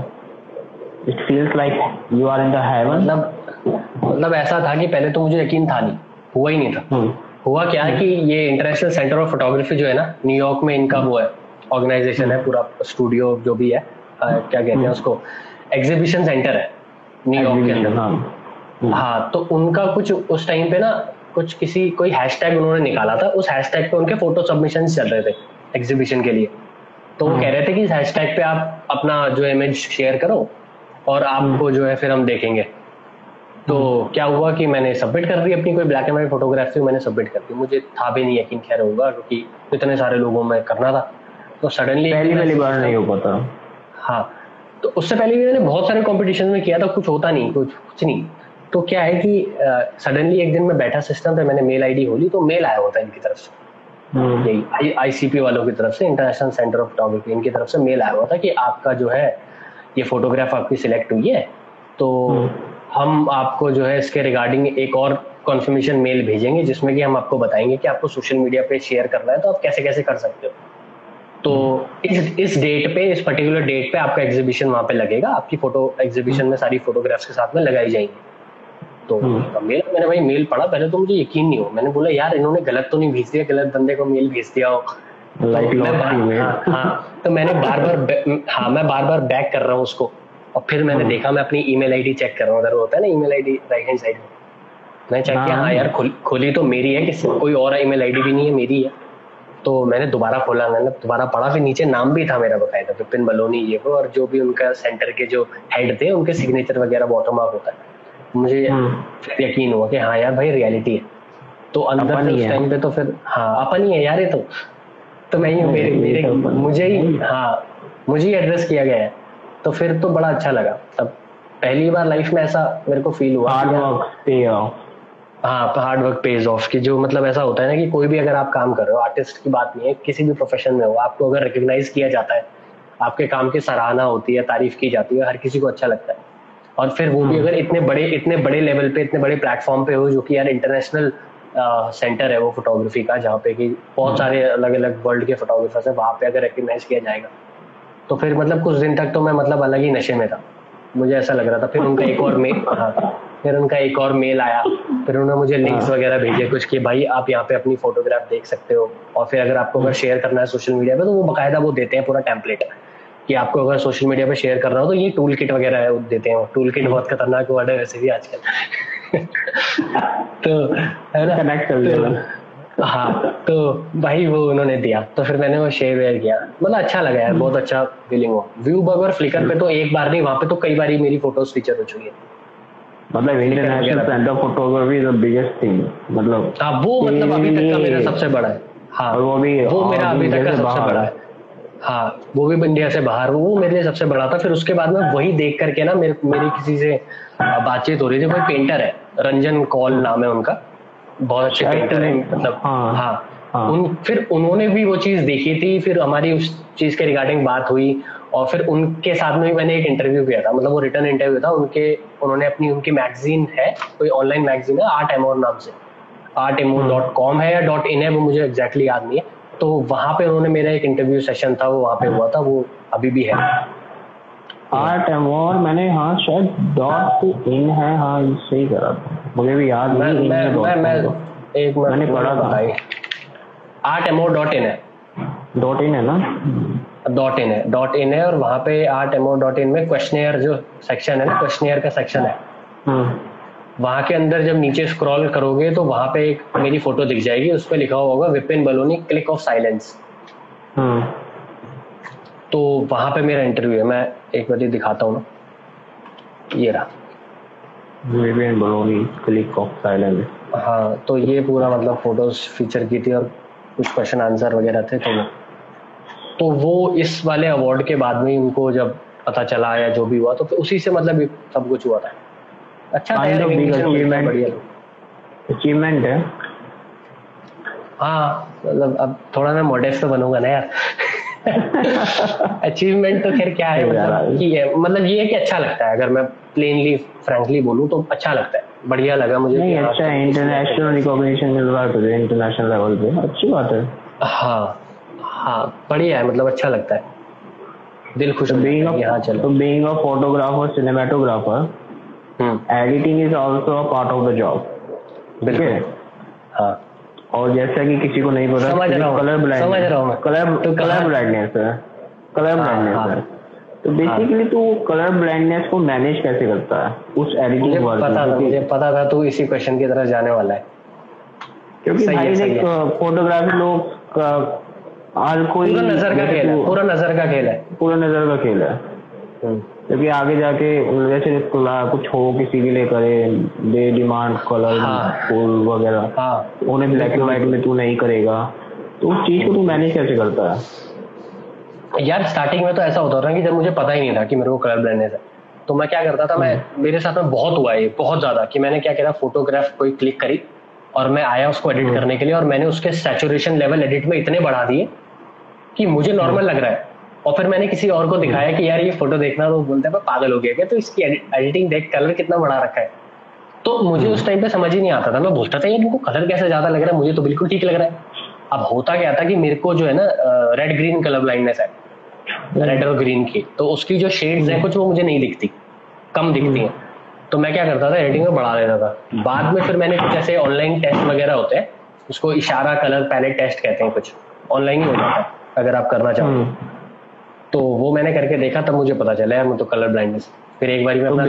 It feels like you are in the heaven. मतलब ऐसा था कि पहले तो मुझे यकीन था नहीं, हुआ ही नहीं था। हुआ क्या है कि ये इंटरनेशनल सेंटर ऑफ फोटोग्राफी जो है ना, न्यूयॉर्क में इनका वो है, ऑर्गेनाइजेशन है, पूरा स्टूडियो जो भी है, क्या कहते हैं उसको, एग्जीबिशन सेंटर है न्यूयॉर्क के अंदर। हाँ, तो उनका कुछ उस टाइम पे ना कुछ कोई हैशटैग उन्होंने निकाला था, उस हैशटैग पे उनके फोटो सबमिशन चल रहे थे एग्जीबिशन के लिए। तो वो कह रहे थे कि इस हैशटैग पे आप अपना जो इमेज शेयर करो और आपको जो है फिर हम देखेंगे। तो क्या हुआ कि मैंने सबमिट कर दी अपनी कोई ब्लैक एंड व्हाइट फोटोग्राफी, मैंने सबमिट कर दी। मुझे था भी नहीं यकीन खैर होगा, क्योंकि इतने सारे लोगों में करना था। तो सडनली पहली बार नहीं हो पाता। हाँ, तो उससे पहले भी मैंने बहुत सारे कॉम्पिटिशन में किया था, कुछ होता नहीं, कुछ नहीं। तो क्या है कि सडनली एक दिन मैं बैठा सिस्टम पे, मैंने मेल आईडी खोली तो मेल आया होता है इनकी तरफ से, यही आईसीपी वालों की तरफ से, इंटरनेशनल सेंटर ऑफ फोटोग्राफी, इनकी तरफ से मेल आया हुआ था कि आपका जो है ये फोटोग्राफ आपकी सिलेक्ट हुई है, तो हम आपको जो है इसके रिगार्डिंग एक और कॉन्फर्मेशन मेल भेजेंगे, जिसमें कि हम आपको बताएंगे कि आपको सोशल मीडिया पे शेयर करना है तो आप कैसे कैसे कर सकते हो। तो इस डेट पे, इस पर्टिकुलर डेट पे आपका एग्जीबिशन वहां पे लगेगा, आपकी फोटो एग्जीबिशन में सारी फोटोग्राफ्स के साथ में लगाई जाएंगी। तो मैंने भाई मेल पढ़ा, पहले तो मुझे यकीन नहीं हो, मैंने बोला यार इन्होंने गलत तो नहीं भेज दिया, गलत बंदे को मेल भेज दिया हो। तो मैंने मैं बार बार बैक कर रहा हूँ उसको, और फिर मैंने देखा, मैं अपनी ईमेल आईडी चेक कर रहा हूँ, अगर होता है ना email ID right hand side में, मैंने चेक किया, हाँ यार खुली तो मेरी है, किसी कोई और ईमेल आईडी भी नहीं है, मेरी है। तो मैंने दोबारा खोला, मैंने दोबारा पढ़ा, फिर नीचे नाम भी था मेरा बकायदा, विपिन बलोनी ये वो, और जो भी उनका सेंटर के जो हेड थे उनके सिग्नेचर वगैरह बॉटम अप होता है। मुझे फिर यकीन हुआ कि हाँ यार भाई रियलिटी है। तो अंदर से उस टाइम पे तो फिर हाँ अपन ही है यार, ये तो मैं ही मेरे मुझे ही एड्रेस किया गया है। तो फिर तो बड़ा अच्छा लगा, तब पहली बार लाइफ में ऐसा मेरे को फील हुआ। हाँ, हार्ड वर्क पेज ऑफ की जो मतलब ऐसा होता है ना कि कोई भी अगर आप काम कर रहे हो, आर्टिस्ट की बात नहीं है, किसी भी प्रोफेशन में हो, आपको अगर रिकॉग्नाइज किया जाता है, आपके काम की सराहना होती है, तारीफ की जाती है, हर किसी को अच्छा लगता है। और फिर वो भी अगर इतने बड़े लेवल पे, इतने बड़े प्लेटफॉर्म पे हो, जो कि यार इंटरनेशनल सेंटर है वो फोटोग्राफी का, जहाँ पे कि बहुत सारे अलग अलग वर्ल्ड के फोटोग्राफर्स है, वहाँ पे अगर रिकॉग्नाइज किया जाएगा तो फिर मतलब कुछ दिन तक तो मैं मतलब अलग ही नशे में था, मुझे ऐसा लग रहा था। फिर उनका एक और मेल, हाँ, फिर उनका एक और मेल आया, फिर उन्होंने मुझे लिंक्स वगैरह भेजे कुछ कि भाई आप यहाँ पे अपनी फोटोग्राफ देख सकते हो, और फिर अगर आपको अगर शेयर करना है सोशल मीडिया पे तो वो बकायदा वो देते हैं पूरा टेम्पलेट कि आपको अगर सोशल मीडिया पे शेयर करना हो तो ये टूल किट वगैरह देते हैं। टूल किट बहुत खतरनाक वर्ड है वैसे भी आजकल। तो है ना, कनेक्ट कर लेना। हाँ, तो भाई वो उन्होंने दिया, तो फिर मैंने वो शेयर वेयर किया, मतलब अच्छा लगा यार, बहुत अच्छा फीलिंग हुआ। व्यूबग और फ्लिकर पे तो एक बार नहीं, वहाँ पे तो कई बार मेरी फोटोज फीचर हो चुकी है। मतलब international centre photography is the biggest thing, मतलब हाँ वो मतलब अभी तक का मेरा सबसे बड़ा है। हाँ, और वो मेरा अभी तक का सबसे बड़ा है। हाँ, वो भी इंडिया से बाहर, वो मेरे लिए सबसे बड़ा था। फिर उसके बाद में वही देख करके ना मेरी किसी से बातचीत हो रही थी, कोई पेंटर है, रंजन कौल नाम है उनका, बहुत अच्छे पेंटर है मतलब। हाँ, फिर उन्होंने भी वो चीज देखी थी, फिर हमारी उस चीज के रिगार्डिंग बात हुई, और फिर उनके साथ में भी मैंने एक इंटरव्यू किया था, मतलब वो रिटर्न इंटरव्यू था उन्होंने उनकी मैगजीन है, कोई ऑनलाइन मैगजीन है, आर्ट एमोर नाम से, artemo.com है या .in है, वो मुझे एग्जैक्टली याद नहीं है। तो वहां पे उन्होंने मेरा एक इंटरव्यू सेशन था, वो वहां पे हुआ था, वो अभी भी है। आर्ट एमोर मैंने, हाँ शायद .in है, हाँ सही करा था, मुझे भी याद नहीं। मैंने पढ़ा था, artemor.in है, .in है ना, .in है, और वहाँ पे artemor.in में क्वेश्चनियर जो सेक्शन है ना, क्वेश्चनियर का सेक्शन है, वहाँ के अंदर जब नीचे स्क्रॉल करोगे तो वहाँ पे एक मेरी फोटो दिख जाएगी, उस पे लिखा होगा विपिन बलोनी क्लिक ऑफ साइलेंस। तो वहाँ पे मेरा इंटरव्यू है, मैं एक बार दिखाता हूँ ना, ये रहा विपिन बलोनी क्लिक ऑफ साइलेंस। हाँ, तो ये पूरा मतलब फोटोज फीचर की थी और कुछ क्वेश्चन आंसर वगैरह थे। तो वो इस वाले अवार्ड के बाद में उनको जब पता चला या जो भी हुआ, तो फिर उसी से मतलब सब कुछ हुआ था। अच्छा था यार, अचीवमेंट है। हाँ, मतलब अब थोड़ा मैं मॉडेस्ट तो बनूंगा ना यार। अचीवमेंट तो खैर क्या है, मतलब कि है, मतलब ये है कि अच्छा लगता है, अगर मैं प्लेनली फ्रैंकली बोलूं तो अच्छा लगता है, बढ़िया लगा मुझे। नहीं, अच्छा है, इंटरनेशनल रिकॉग्निशन मिल रहा है इंटरनेशनल लेवल पे, अच्छी बात है। हाँ हाँ, बढ़िया है, मतलब अच्छा लगता है, दिल खुश होता है। यहाँ चलो, तो being a photographer, cinematographer, editing is also a part of the job. बिल्कुल। हाँ, और जैसा कि किसी को नहीं पता, कलर ब्लाइंडनेस है, तो बेसिकली तू कलर ब्लाइंडनेस को मैनेज कैसे करता है उस एडिटिंग वर्क में? मुझे पता था तू इसी क्वेश्चन की तरफ जाने वाला है, क्योंकि भाई देख, फोटोग्राफी लोग हर कोई पूरा नजर का खेल है, पूरा नजर का खेल है। क्योंकि आगे जाके जैसे कुछ हो, किसी के लिए करे, दे डिमांड कलर फुल वगैरह, उन्हें ब्लैक एंड व्हाइट में तू नहीं करेगा, तो उस चीज को तू मैनेज कैसे करता है? यार स्टार्टिंग में तो ऐसा होता था कि जब मुझे पता ही नहीं था कि मेरे को कलर ब्लाइंडनेस है, तो मैं क्या करता था, मेरे साथ में बहुत हुआ है, बहुत ज्यादा, कि मैंने क्या किया, फोटोग्राफ कोई क्लिक करी और मैं आया उसको एडिट करने के लिए, और मैंने उसके सैचुरेशन लेवल एडिट में इतने बढ़ा दिए कि मुझे नॉर्मल लग रहा है, और फिर मैंने किसी और को दिखाया कि यार ये फोटो देखना, तो बोलते हैं पागल हो गया क्या, तो इसकी एडिटिंग देख, कलर कितना बढ़ा रखा है। तो मुझे उस टाइम पे समझ ही नहीं आता था, मैं बोलता था यार इनको कलर कैसे ज्यादा लग रहा है, मुझे तो बिल्कुल ठीक लग रहा है। अब होता क्या था कि मेरे को जो है ना रेड ग्रीन कलर ब्लाइंडनेस है, रेड और ग्रीन की, तो उसकी जो शेड्स हैं कुछ वो मुझे नहीं दिखती, कम दिखती हैं, तो मैं क्या करता था, एडिटिंग में बढ़ा देता था। बाद में फिर मैंने कुछ ऐसे ऑनलाइन टेस्ट वगैरह होते हैं, उसको इशारा कलर पैलेट टेस्ट कहते हैं, कुछ ऑनलाइन ही हो जाता है अगर आप करना चाहो, तो वो मैंने करके देखा, तब मुझे पता चला यार मुझे तो कलर ब्लाइंडनेस। फिर एक बार मैं अपना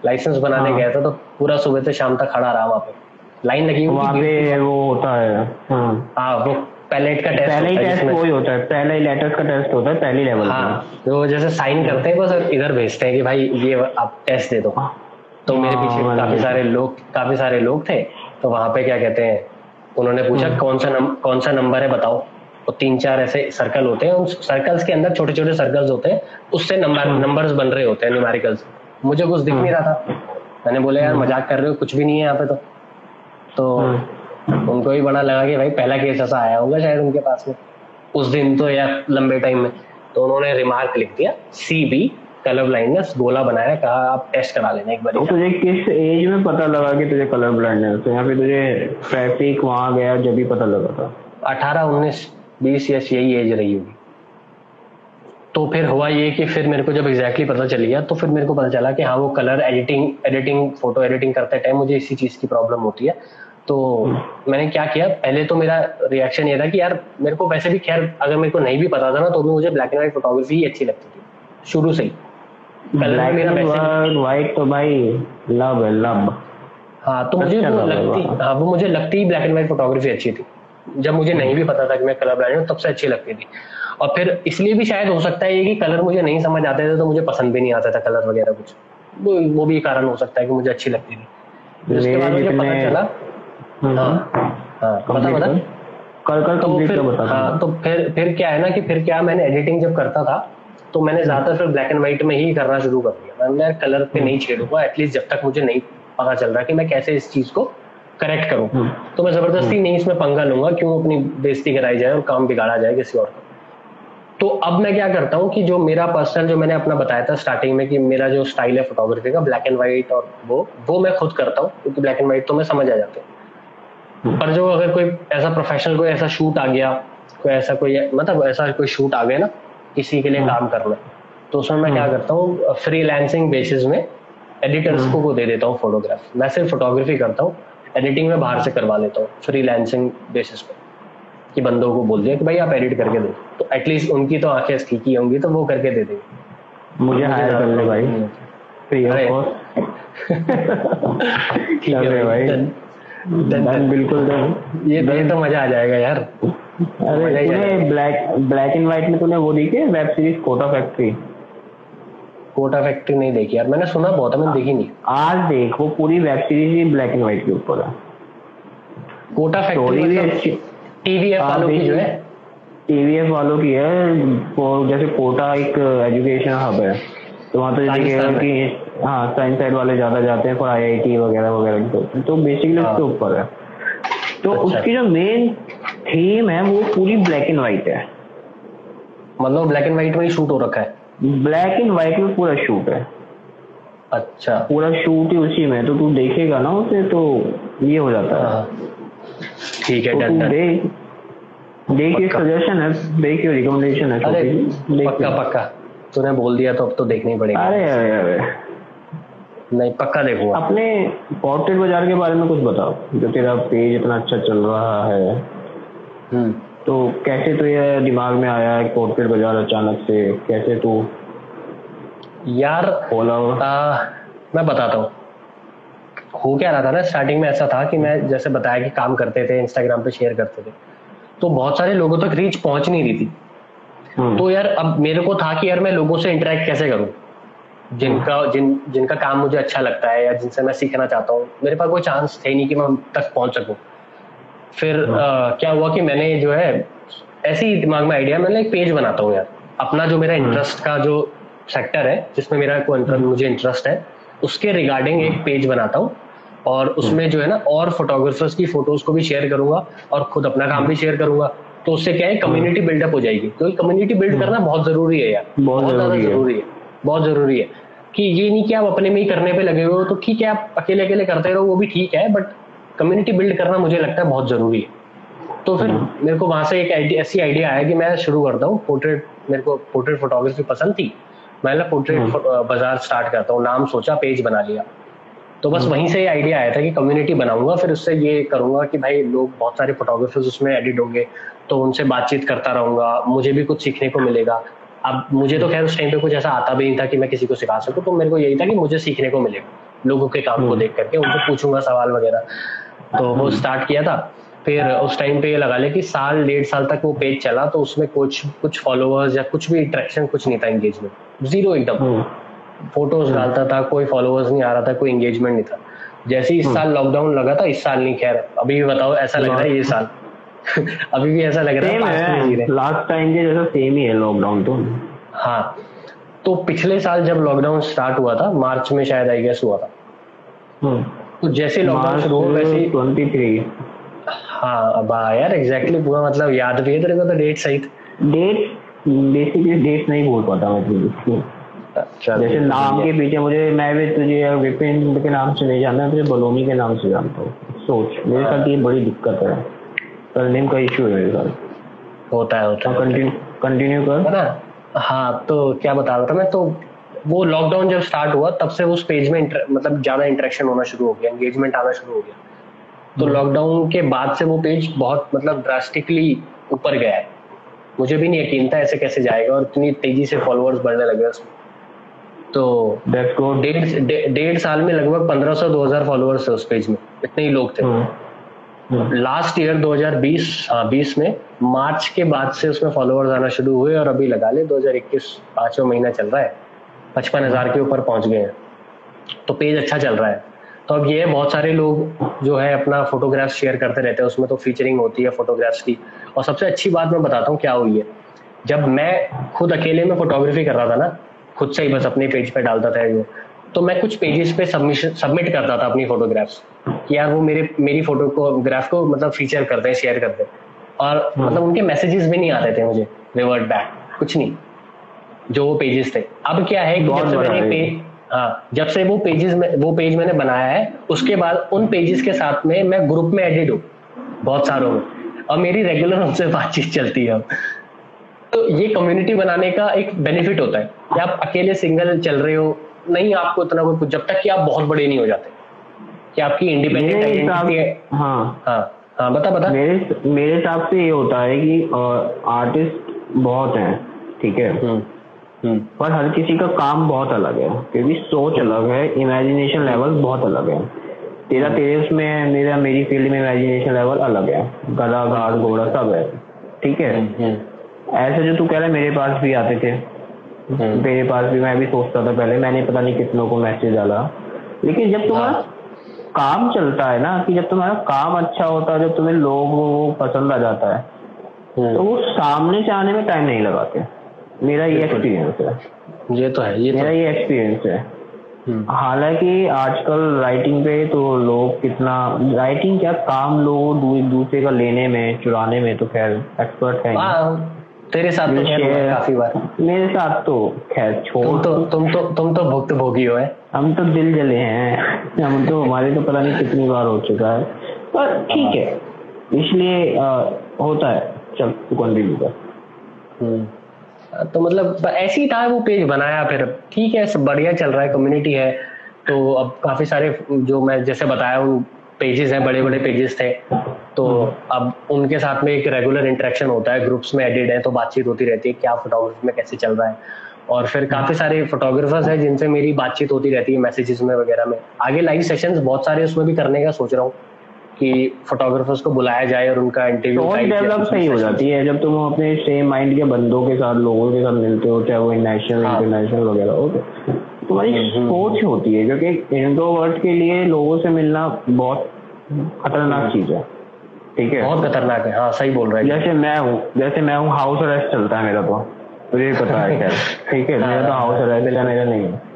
लाइसेंस बनाने गया था, तो पूरा सुबह से शाम तक खड़ा रहा वहाँ पे, लाइन लगी हुई थी, वो होता है हाँ, वो पैलेट का टेस्ट, वही होता है, पहले ही लेटर्स का टेस्ट होता है, पहली लेवल। हाँ, तो जैसे साइन करते हैं बस इधर भेजते हैं कि भाई ये आप टेस्ट दे दो, तो मेरे पीछे काफी सारे लोग थे, तो वहां पे क्या कहते हैं, उन्होंने पूछा कौन सा नंबर है बताओ, तो 3-4 ऐसे सर्कल होते हैं, उन सर्कल्स के अंदर छोटे छोटे सर्कल्स होते हैं, उससे नंबर्स बन रहे होते हैं, न्यूमेरिकल्स। मुझे कुछ दिख नहीं रहा था, मैंने बोला यार मजाक कर रहे हो, कुछ भी नहीं है यहाँ पे, तो तो उनको भी बड़ा लगा कि भाई पहला केस ऐसा आया होगा शायद उनके पास में उस दिन तो या लंबे टाइम में। तो उन्होंने रिमार्क लिख दिया CB कलर ब्लाइंडनेस, गोला बनाया, कहा आप टेस्ट करा लेना एक बार। तो तुझे किस एज में पता लगा कि तुझे कलर ब्लाइंडनेस है, या फिर तुझे ट्रैफिक वहां गया जब भी पता लगा था? 18, 19, 20 यही एज रही होगी। तो फिर हुआ ये कि फिर मेरे को जब एग्जैक्टली पता चल गया तो फिर मेरे को पता चला कि हाँ वो कलर एडिटिंग फोटो एडिटिंग करते टाइम मुझे इसी चीज की प्रॉब्लम होती है। तो मैंने क्या किया, पहले तो मेरा रिएक्शन ये था कि यार मेरे को वैसे भी खैर अगर मेरे को नहीं भी पता था ना तो भी मुझे ब्लैक एंड व्हाइट फोटोग्राफी ही अच्छी लगती थी शुरू से ही। ब्लैक एंड व्हाइट तो भाई लव है, लव। हाँ तो मुझे वो मुझे लगती ही ब्लैक एंड व्हाइट फोटोग्राफी अच्छी थी। जब मुझे नहीं भी पता था कि मैं कलर ब्लाइंड हूँ तब से अच्छी लगती थी। और फिर इसलिए भी शायद हो सकता है ये कि कलर मुझे नहीं समझ आते थे तो मुझे पसंद भी नहीं आता था कलर वगैरह कुछ, वो भी कारण हो सकता है कि मुझे अच्छी लगती थी। उसके बाद मुझे पता चला। तो फिर क्या है ना कि फिर क्या मैंने एडिटिंग जब करता था तो मैंने ज्यादातर फिर ब्लैक एंड व्हाइट में ही करना शुरू कर दिया। मैं कलर पे नहीं छेड़ूंगा एटलीस्ट जब तक मुझे नहीं पता चल रहा कि मैं कैसे इस चीज को करेक्ट करूं। तो मैं जबरदस्ती नहीं इसमें पंगा लूंगा, क्यों अपनी बेइज्जती कराई जाए और काम बिगाड़ा जाए किसी और का। तो अब मैं क्या करता हूँ कि जो मेरा पर्सनल जो मैंने अपना बताया था स्टार्टिंग में कि मेरा जो स्टाइल है फोटोग्राफी का ब्लैक एंड व्हाइट, और वो मैं खुद करता हूँ क्योंकि ब्लैक एंड व्हाइट तो मैं समझ आ जाता हूँ। पर जो अगर कोई ऐसा प्रोफेशनल कोई ऐसा शूट आ गया, कोई ऐसा कोई मतलब ऐसा कोई शूट आ गया ना किसी के लिए काम करना, तो उसमें मैं क्या करता हूँ फ्रीलांसिंग बेसिस में एडिटर्स को दे देता हूँ फोटोग्राफ। मैं सिर्फ फोटोग्राफी करता हूँ, एडिटिंग में बाहर से करवा लेता हूँ फ्रीलांसिंग बेसिस पे कि बंदों को बोल दिया कि भाई आप एडिट करके दो, तो एटलीस्ट उनकी तो आंखें ठीक ही होंगी तो वो करके दे देंगे। मुझे हायर कर ले भाई, ठीक है भाई, बिल्कुल। ये तो मजा आ जाएगा यार। अरे तूने ब्लैक एंड व्हाइट में तूने वो देखी है web series Kota Factory? Kota Factory नहीं देखी यार, मैंने सुना बहुत है, मैंने देखी नहीं। आज देख, वो पूरी web series he black and white के ऊपर है। कोटा फैक्ट्री भी अच्छी TVF वालों की जो है, TVF वालों की है। वो जैसे कोटा एक एजुकेशन हब है तो वहाँ तो देखिएगा कि हाँ साइंस साइड वाले ज्यादा जाते हैं फॉर IIT वगैरह वगैरह, तो बेसिकली उसके ऊपर है। तो उसकी जो मेन थीम है वो पूरी ब्लैक एंड व्हाइट है। मतलब ब्लैक एंड व्हाइट में ही शूट हो रखा है? ब्लैक एंड व्हाइट में पूरा शूट है। अच्छा, पूरा शूट ही उसी में, तो तू देखेगा ना उसे तो ये हो जाता है। ठीक है, देख ये सजेशन है, देख ये रिकमेंडेशन है। अरे पक्का तूने बोल दिया तो अब तो देखना ही पड़ेगा। अरे नहीं पक्का देखूंगा। अपने पोर्ट्रेट बाजार के बारे में कुछ बताओ, जो तेरा पेज इतना अच्छा चल रहा है। तो कैसे तो ये दिमाग में आया है पोर्ट्रेट बाजार अचानक से, कैसे तू? यार मैं बताता हूँ हो क्या रहा था ना। स्टार्टिंग में ऐसा था कि मैं जैसे बताया कि काम करते थे, इंस्टाग्राम पे शेयर करते थे, तो बहुत सारे लोगों तक रीच पहुंच नहीं रही थी। तो यार अब मेरे को था कि यार मैं लोगों से इंटरेक्ट कैसे करूं, जिनका काम मुझे अच्छा लगता है या जिनसे मैं सीखना चाहता हूँ। मेरे पास कोई चांस थे नहीं कि मैं उन तक पहुंच सकूं। फिर क्या हुआ कि मैंने जो है ऐसे ही दिमाग में आइडिया, मैंने एक पेज बनाता हूँ यार अपना, जो मेरा इंटरेस्ट का जो सेक्टर है जिसमें मेरा मुझे इंटरेस्ट है उसके रिगार्डिंग एक पेज बनाता हूँ। और उसमें जो है ना और फोटोग्राफर्स की फोटोज को भी शेयर करूंगा और खुद अपना काम भी शेयर करूंगा। तो उससे क्या है, कम्युनिटी बिल्डअप हो जाएगी, क्योंकि कम्युनिटी बिल्ड करना बहुत जरूरी है यार, बहुत ज्यादा जरूरी है। कि ये नहीं कि आप अपने में ही करने पे लगे हुए हो तो ठीक है, आप अकेले अकेले करते रहो वो भी ठीक है, बट कम्युनिटी बिल्ड करना मुझे लगता है बहुत जरूरी है। तो फिर मेरे को वहां से एक ऐसी आइडिया आया कि मैं शुरू करता हूँ पोर्ट्रेट। मेरे को पोर्ट्रेट फोटोग्राफी पसंद थी, मैंने पोर्ट्रेट बाजार स्टार्ट करता हूँ, नाम सोचा, पेज बना लिया। तो बस वहीं से आइडिया आया था कि कम्युनिटी बनाऊंगा, फिर उससे ये करूंगा कि भाई लोग बहुत सारे फोटोग्राफर्स उसमें एडिट होंगे तो उनसे बातचीत करता रहूंगा, मुझे भी कुछ सीखने को मिलेगा। अब मुझे तो खैर उस टाइम पे कुछ ऐसा आता भी नहीं था कि मैं किसी को सिखा सकूं, तो मेरे को यही था कि मुझे सीखने को मिलेगा लोगों के काम को देख करके, उनको पूछूंगा सवाल वगैरह। तो वो स्टार्ट किया था। फिर उस टाइम पे ये लगा ले कि 1.5 साल तक वो पेज चला, तो उसमें कुछ फॉलोअर्स या कुछ भी इंटरेक्शन कुछ नहीं था, एंगेजमेंट जीरो एकदम। फोटोज डालता था, कोई फॉलोअर्स नहीं आ रहा था, कोई एंगेजमेंट नहीं था। जैसे इस साल लॉकडाउन लगा था, इस साल नहीं, खैर अभी भी बताओ ऐसा लग रहा है ये साल अभी भी ऐसा लग रहा है लास्ट टाइम के जैसा सेम ही है लॉकडाउन तो। हाँ, तो पिछले साल जब लॉकडाउन स्टार्ट हुआ था मार्च में शायद आई गेस हुआ था, तो जैसे लॉकडाउन शुरू हो वैसे 23। हाँ अब यार एग्जैक्टली पूरा मतलब याद भी है तेरे को तो डेट सही डेट बेसिकली डेट नहीं बोल पाता मैं तुझे। जैसे नाम के पीछे मुझे, मैं भी तुझे विपिन के नाम से नहीं जानता, तुझे बलोनी के नाम से जानता हूँ। सोच, मेरे साथ ये बड़ी दिक्कत है, सरनेम का इशू है मेरे साथ। होता है कंटिन्यू कर ना। हाँ तो क्या बता रहा था मैं, तो वो लॉकडाउन जब स्टार्ट हुआ तब से उस पेज में मतलब ज्यादा इंटरेक्शन होना शुरू हो गया, एंगेजमेंट आना शुरू हो गया। तो लॉकडाउन के बाद से वो पेज बहुत मतलब ड्रास्टिकली ऊपर गया है। मुझे भी नहीं यकीन था ऐसे कैसे जाएगा, और इतनी तेजी से फॉलोअर्स बढ़ने लगे उसमें। तो 1.5 साल में लगभग 1500-2000 फॉलोअर्स थे उस पेज में, इतने ही लोग थे। लास्ट ईयर 2020 में मार्च के बाद से उसमें फॉलोअर्स आना शुरू हुए, और अभी लगा ले 2021 5वां महीना चल रहा है, 55,000 के ऊपर पहुंच गए हैं। तो पेज अच्छा चल रहा है। तो अब ये बहुत सारे लोग जो है अपना फोटोग्राफ्स शेयर करते रहते हैं, उसमें तो फीचरिंग होती है फोटोग्राफ्स की। और सबसे अच्छी बात मैं बताता हूँ क्या हुई है, जब मैं खुद अकेले में फोटोग्राफी कर रहा था ना, खुद से ही बस अपने पेज पे डालता था ये, तो मैं कुछ पेजेस पे सबमिट करता था अपनी फोटोग्राफ्स कि यार वो मेरी फोटोग्राफ को मतलब फीचर करते हैं, शेयर करते हैं। और मतलब उनके मैसेजेस भी नहीं आते थे मुझे रिवर्ट बैक, कुछ नहीं, जो वो पेजेस थे। अब क्या है कि जब से वो पेज मैंने बनाया है, उसके बाद उन पेजेस के साथ में मैं ग्रुप में एडिड हूँ बहुत सारों में, और मेरी रेगुलर उनसे बातचीत चलती है अब। तो ये कम्युनिटी बनाने का एक बेनिफिट होता है कि आप अकेले सिंगल चल रहे हो नहीं, आपको इतना कोई, जब तक कि आप बहुत बड़े नहीं हो जाते कि आपकी इंडिपेंडेंट आइडेंटिटी है। हाँ बता मेरे हिसाब से ये होता है कि आर्टिस्ट बहुत हैं, ठीक है, पर हर किसी का काम बहुत अलग है, क्योंकि सोच अलग है, इमेजिनेशन लेवल बहुत अलग है। तेरे उसमें है, मेरी फील्ड में इमेजिनेशन लेवल अलग है, गधा घाट घोड़ा सब है, ठीक है। ऐसे जो तू कह रहा है मेरे पास भी आते थे, मेरे पास भी, मैं भी सोचता था पहले, मैंने पता नहीं कितनों को मैसेज डाला। लेकिन जब तुम्हारा काम चलता है ना, कि जब तुम्हारा काम अच्छा होता है, जब तुम्हें लोग पसंद आ जाता है, तो वो सामने से आने में टाइम नहीं लगाते। मेरा ये एक्सपीरियंस है। ये तो है, मेरा ये एक्सपीरियंस है। हालांकि आजकल राइटिंग पे तो लोग कितना, राइटिंग क्या काम लोग एक दूसरे का लेने में, चुराने में तो खैर एक्सपर्ट है। तेरे साथ तो खैर काफी बार, मेरे साथ तो खैर छोड़, तुम तो भुक्त भोगी हो है, हम तो दिल जले हैं, हम तो, हमारे तो पता नहीं कितनी बार हो चुका है, पर ठीक है, इसलिए होता है। चल तू कंटिन्यू कर। तो मतलब ऐसे ही था, वो पेज बनाया, फिर ठीक है सब बढ़िया चल रहा है, कम्युनिटी है। तो अब काफी सारे जो मैं जैसे बताया उन पेजेस हैं, बड़े बड़े पेजेस थे, तो अब उनके साथ में एक रेगुलर इंटरेक्शन होता है, ग्रुप्स में एडिड है, तो बातचीत होती रहती है क्या फोटोग्राफी में कैसे चल रहा है। और फिर काफी सारे फोटोग्राफर्स हैं जिनसे मेरी बातचीत होती रहती है मैसेजेस में वगैरह में। आगे लाइव सेशंस बहुत सारे उसमें भी करने का सोच रहा हूँ कि फोटोग्राफर्स को बुलाया जाए और उनका इंटरव्यू डेवलप सही हो जाती है जब तुम अपने सेम माइंड के बंदों के साथ, लोगों के साथ मिलते हो, चाहे वो नेशनल इंटरनेशनल वगैरह हो, तुम्हारी सोच होती है। क्योंकि इंट्रोवर्ट के लिए लोगों से मिलना बहुत खतरनाक चीज है, ठीक है, बहुत खतरनाक है। हाँ सही बोल रहा है। जैसे मैं हूँ हाउस अरेस्ट चलता है मेरा, तो तुझे पता है क्या, ठीक है, मेरा तो हाउस अरेस्ट है, मेरा नहीं है।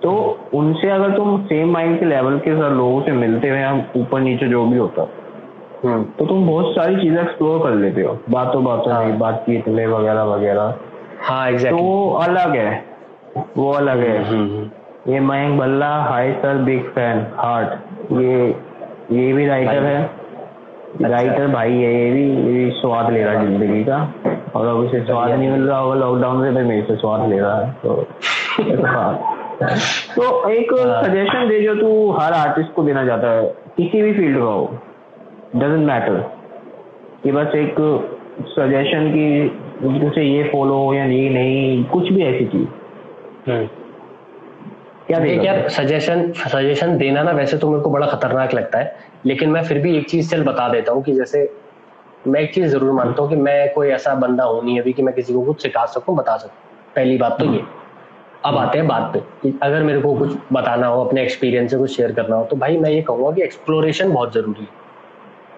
तो उनसे अगर तुम सेम माइंड के लेवल के साथ लोगों से मिलते हुए, हम ऊपर नीचे जो भी होता, तो तुम बहुत सारी चीजें एक्सप्लोर कर लेते हो बातों में, बातचीत में वगैरह वगैरह। हाँ एग्जैक्टली। तो अलग है, वो अलग है। ये Mayank Bhalla, hi sir, big fan, heart, ये भी राइटर है, राइटर भाई है, ये भी स्वाद ले रहा है जिंदगी का, और अब उसे स्वाद नहीं मिल रहा होगा लॉकडाउन से, तो मेरे से स्वाद ले रहा है। तो एक सजेशन दे जो तू हर आर्टिस्ट को देना चाहता है, किसी भी फील्ड का हो, डजंट मैटर, कि बस एक सजेशन की तुझे ये फॉलो हो या नहीं, कुछ भी ऐसी चीज क्या यार सजेशन देना ना वैसे तो मेरे को बड़ा खतरनाक लगता है, लेकिन मैं फिर भी एक चीज चल बता देता हूँ कि जैसे मैं एक चीज जरूर मानता हूँ कि मैं कोई ऐसा बंदा हूँ नहीं अभी कि मैं किसी को कुछ सिखा सकूं, बता सकूं। पहली बात तो ये। अब आते हैं बात पे कि अगर मेरे को कुछ बताना हो, अपने एक्सपीरियंस से कुछ शेयर करना हो, तो भाई मैं ये कहूंगा कि एक्सप्लोरेशन बहुत जरूरी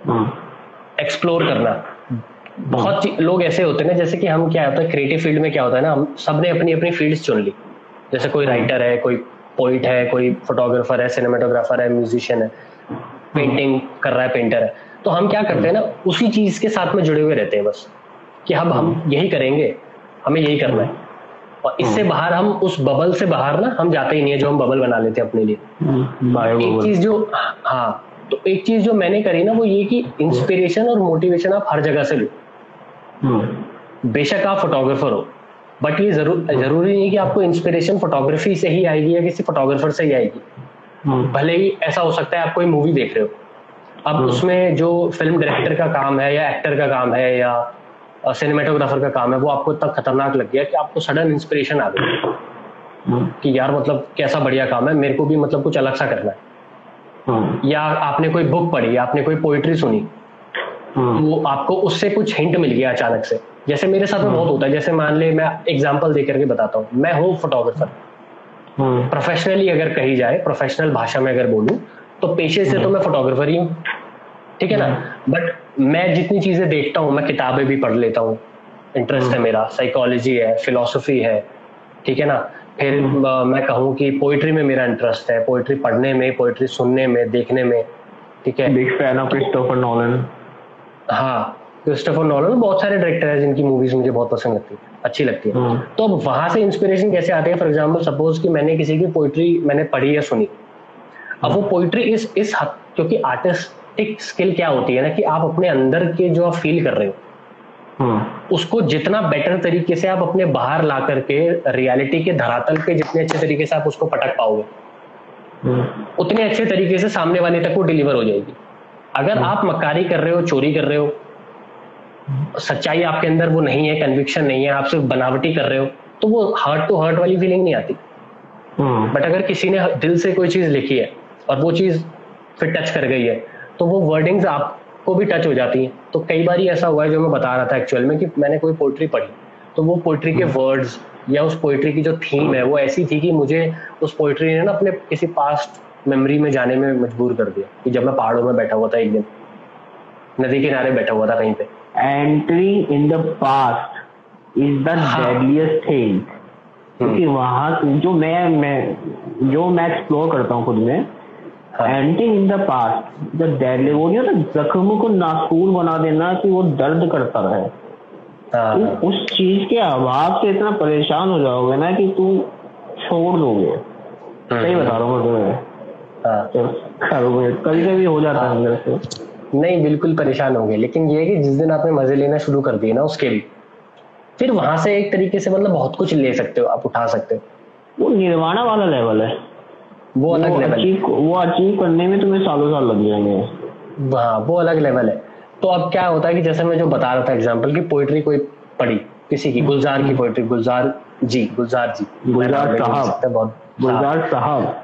है। एक्सप्लोर करना, बहुत लोग ऐसे होते हैं ना, जैसे कि हम क्या होता है क्रिएटिव फील्ड में क्या होता है ना, हम सबने अपनी अपनी फील्ड्स चुन ली। जैसे कोई राइटर है, कोई पोइट है, कोई फोटोग्राफर है, सिनेमेटोग्राफर है, म्यूजिशियन है, पेंटिंग कर रहा है, पेंटर है, तो हम क्या करते हैं ना, उसी चीज के साथ में जुड़े हुए रहते हैं बस, कि हम यही करेंगे, हमें यही करना है, और इससे बाहर हम उस बबल से बाहर ना हम जाते ही नहीं है, जो हम बबल बना लेते हैं अपने लिए। एक चीज जो, हाँ, तो एक चीज जो मैंने करी ना वो ये कि इंस्पिरेशन और मोटिवेशन आप हर जगह से लो। बेशक आप फोटोग्राफर हो, बट ये जरूरी नहीं कि आपको इंस्पिरेशन फोटोग्राफी से ही आएगी या किसी फोटोग्राफर से ही आएगी। भले ही ऐसा हो सकता है आप कोई मूवी देख रहे हो, अब उसमें जो फिल्म डायरेक्टर का काम है या एक्टर का काम है या सिनेमेटोग्राफर का काम है वो आपको इतना खतरनाक लग गया कि आपको सडन इंस्पिरेशन आ गई कि यार मतलब कैसा बढ़िया काम है, मेरे को भी मतलब कुछ अलग सा करना है। या आपने कोई बुक पढ़ी, आपने कोई पोइट्री सुनी, तो आपको उससे कुछ हिंट मिल गया अचानक से। जैसे मेरे साथ में बहुत होता है, जैसे मान ले मैं एग्जांपल दे करके बताता हूँ, मैं हूँ फोटोग्राफर, प्रोफेशनली अगर कही जाए, प्रोफेशनल भाषा में अगर बोलूँ तो पेशे से तो मैं फोटोग्राफर ही हूँ, ठीक है ना, बट मैं जितनी चीजें देखता हूँ, मैं किताबें भी पढ़ लेता हूँ, इंटरेस्ट है मेरा, साइकोलॉजी है, फिलोसफी है, ठीक है ना, फिर मैं कहूँ कि पोइट्री में मेरा इंटरेस्ट है, पोइट्री पढ़ने में, पोइट्री सुनने में, देखने में, ठीक है। Big fan of Christopher Nolan. हाँ, क्रिस्टोफर नोलन, बहुत सारे डायरेक्टर हैं जिनकी मूवीज मुझे बहुत पसंद लगती है, अच्छी लगती है। तो अब वहां से इंस्पिरेशन कैसे आती है? फॉर एग्जांपल सपोज कि मैंने किसी की पोइट्री मैंने पढ़ी या सुनी, अब वो पोइट्री इस हद, क्योंकि आर्टिस्टिक स्किल क्या होती है ना कि आप अपने अंदर के जो आप फील कर रहे हो उसको जितना बेटर तरीके से आप अपने बाहर ला करके रियलिटी के धरातल पे जितने अच्छे तरीके से आप उसको पटक पाओगे उतने अच्छे तरीके से सामने वाले तक वो डिलीवर हो जाएगी। अगर आप मक्कारी कर रहे हो, चोरी कर रहे हो, सच्चाई आपके अंदर वो नहीं है, कन्विक्शन नहीं है, आप सिर्फ बनावटी कर रहे हो, तो वो हार्ट टू हार्ट वाली फीलिंग नहीं आती। बट अगर किसी ने दिल से कोई चीज लिखी है और वो चीज फिर टच कर गई है तो वो वर्डिंग्स आपको भी टच हो जाती हैं। तो कई बार ऐसा हुआ है, जो मैं बता रहा था एक्चुअल में, कि मैंने कोई पोइट्री पढ़ी तो वो पोइट्री के वर्ड्स या उस पोइट्री की जो थीम है वो ऐसी थी कि मुझे उस पोइट्री ने ना अपने किसी पास्ट मेमोरी में जाने में मजबूर कर दिया, कि जब मैं पहाड़ों में बैठा हुआ था, एक दिन नदी किनारे बैठा हुआ था कहीं पे। Entering in the past is the deadliest thing, क्योंकि वहां जो मैं एक्सप्लोर करता हूँ खुद में, entering in the past the deadly, वो नहीं होता जख्म को नासूर बना देना कि वो दर्द करता रहे, तो उस चीज के अभाव से इतना परेशान हो जाओगे ना कि तू छोड़ दोगे। सही बता रहा हूँ तुम्हें। कभी कभी हो जाता है अंदर से। नहीं, बिल्कुल परेशान होंगे, लेकिन ये है कि जिस दिन आपने मजे लेना शुरू कर दिए ना उसके भी, फिर वहां से एक तरीके से मतलब बहुत कुछ ले सकते हो, आप उठा सकते हो। वो निर्वाणा वाला लेवल है, वो अलग लेवल, वो अचीव करने में तुम्हें सालों साल लग जाएंगे। हाँ, वो अलग लेवल है। तो अब क्या होता है कि जैसे मैं जो बता रहा था एग्जांपल की, पोइट्री कोई पढ़ी किसी की, गुलजार की पोइट्री, गुलजार साहब,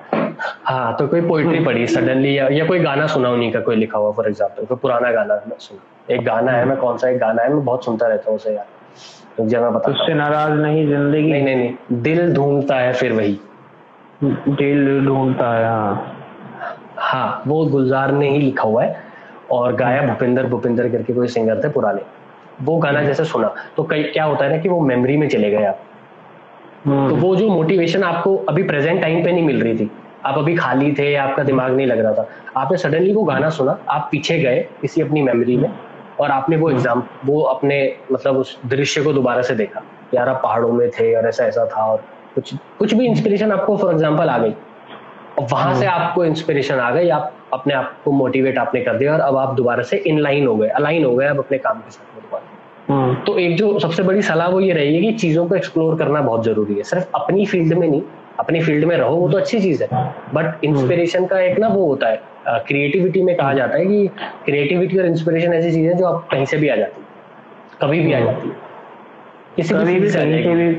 हाँ, तो कोई पोइट्री पढ़ी सडनली, या कोई गाना सुना उन्हीं का, कोई लिखा हुआ, फॉर एग्जांपल कोई पुराना गाना सुना, एक गाना है, मैं कौन सा एक गाना है, मैं बहुत सुनता रहता हूँ उसे यार, तो जब मैं बताता उससे नाराज नहीं जिंदगी, नहीं, दिल ढूंढता है, फिर वही दिल ढूंढता है, हाँ, वो गुलजार ने ही लिखा हुआ है और गाया भूपिंदर करके कोई सिंगर थे पुराने। वो गाना जैसे सुना तो कई क्या होता है ना कि वो मेमोरी में चले गए आप, तो वो जो मोटिवेशन आपको अभी प्रेजेंट टाइम पे नहीं मिल रही थी, आप अभी खाली थे, आपका दिमाग नहीं लग रहा था, आपने सडनली वो गाना सुना, आप पीछे गए किसी अपनी मेमोरी में और आपने वो अपने मतलब उस दृश्य को दोबारा से देखा, यार आप पहाड़ों में थे और ऐसा था, और कुछ भी इंस्पिरेशन आपको फॉर एग्जांपल आ गई, और वहां से आपको इंस्पिरेशन आ गई, आप अपने आप को मोटिवेट आपने कर दिया और अब आप दोबारा से अलाइन हो गए अब अपने काम के साथ में दोबारा। तो एक जो सबसे बड़ी सलाह वो ये रहेगी कि चीजों को एक्सप्लोर करना बहुत जरूरी है, सिर्फ अपनी फील्ड में नहीं, अपनी फील्ड में रहो वो तो अच्छी चीज है, बट इंस्पिरेशन का एक ना वो होता है, क्रिएटिविटी में कहा जाता है कि क्रिएटिविटी और इंस्पिरेशन ऐसी चीज है जो आप कहीं से भी आ जाती है, कभी भी आ जाती है, किसी भी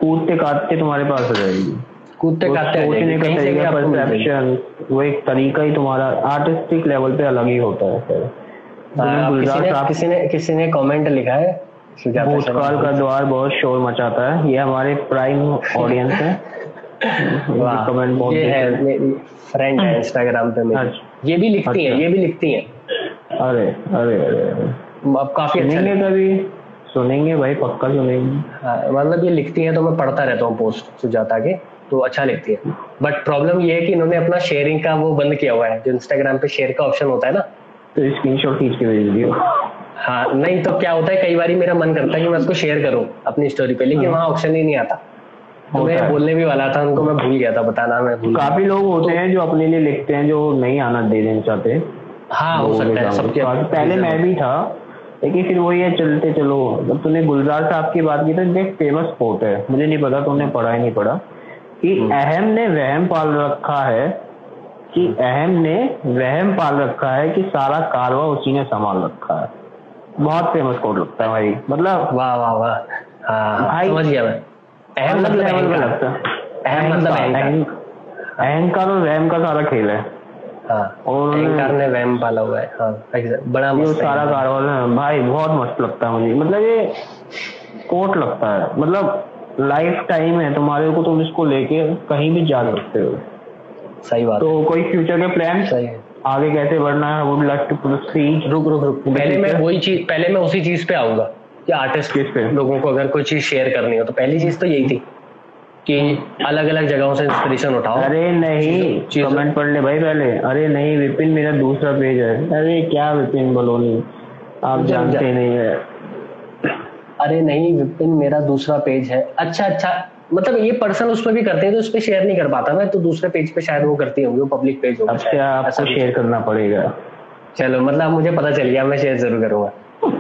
कूदते काटते तुम्हारे पास आ जाएगी, कूदते काटते कहीं से भी परसेप्शन, वो एक तरीका ही तुम्हारा आर्टिस्टिक लेवल पे अलग ही होता है। किसी ने कमेंट लिखा है, भूतकाल का द्वार बहुत शोर मचाता है, ये हमारे प्राइम ऑडियंस है। कमेंट ये है, मेरी फ्रेंड है इंस्टाग्राम पे मेरी, ये भी लिखती हैं। अरे अब काफी अच्छा कभी सुनेंगे भाई, पक्का सुनेंगे। मतलब ये लिखती हैं तो मैं पढ़ता रहता हूँ पोस्ट सुजाता के, तो अच्छा लेती है। बट प्रॉब्लम ये है कि इन्होंने अपना शेयरिंग का वो बंद किया हुआ है, जो इंस्टाग्राम पे शेयर का ऑप्शन होता है ना, तो स्क्रीनशॉट खींच के भेज दियो। हाँ नहीं तो क्या होता है, कई बार मेरा मन करता है कि मैं उसको शेयर करूँ अपनी स्टोरी पे, लेकिन वहाँ ऑप्शन ही नहीं आता। तो मैं बोलने भी वाला था उनको, मैं भूल गया था बताना। मैं काफी लोग होते हैं जो अपने लिए लिखते हैं, जो नहीं आना दे देना चाहते। हाँ हो सकता है सबके, पहले मैं भी था, लेकिन फिर वही है चलते चलो। जब तूने गुलजार साहब की बात की तो एक फेमस कोट है, मुझे नहीं पता तुमने पढ़ा ही नहीं पढ़ा, कि अहम ने वहम पाल रखा है, कि अहम ने वहम पाल रखा है कि सारा कारवा उसी ने संभाल रखा है। बहुत फेमस कोट लगता है भाई, मतलब वाह वाह वाह। हाँ समझ गया मैं। अहम मतलब अहंकार लगता है, अहम मतलब अहंकार और वहम का सारा खेल है। हाँ और अहंकार ने वहम पाला हुआ है। हाँ बड़ा मस्त सारा कारवार है भाई, बहुत मस्त लगता है मुझे। मतलब ये कोट लगता है, मतलब लाइफ टाइम है तुम्हारे को, तुम इसको लेके कहीं भी जा सकते हो। सही बात। तो कोई फ्यूचर के प्लान सही है, आगे कैसे बढ़ना है? Would like to proceed. रुक पहले मैं उसी चीज पे आऊंगा कि आर्टिस्ट लोगों को अगर कोई चीज शेयर करनी हो तो पहली चीज तो यही थी कि अलग अलग जगहों से इंस्पिरेशन उठाओ। अरे नहीं, कमेंट पढ़ ले भाई पहले। अरे नहीं विपिन मेरा दूसरा पेज है। अरे क्या विपिन बलोनी, आप जानते नहीं है। अरे नहीं विपिन मेरा दूसरा पेज है। अच्छा मतलब ये पर्सन उसमें भी करते हैं तो उस पर शेयर नहीं कर पाता मैं, तो दूसरे पेज पे शायद वो करती होंगी, वो पब्लिक पेज होगा। अब क्या आपको शेयर करना पड़ेगा? चलो मतलब मुझे पता चल गया, मैं शेयर जरूर करूंगा।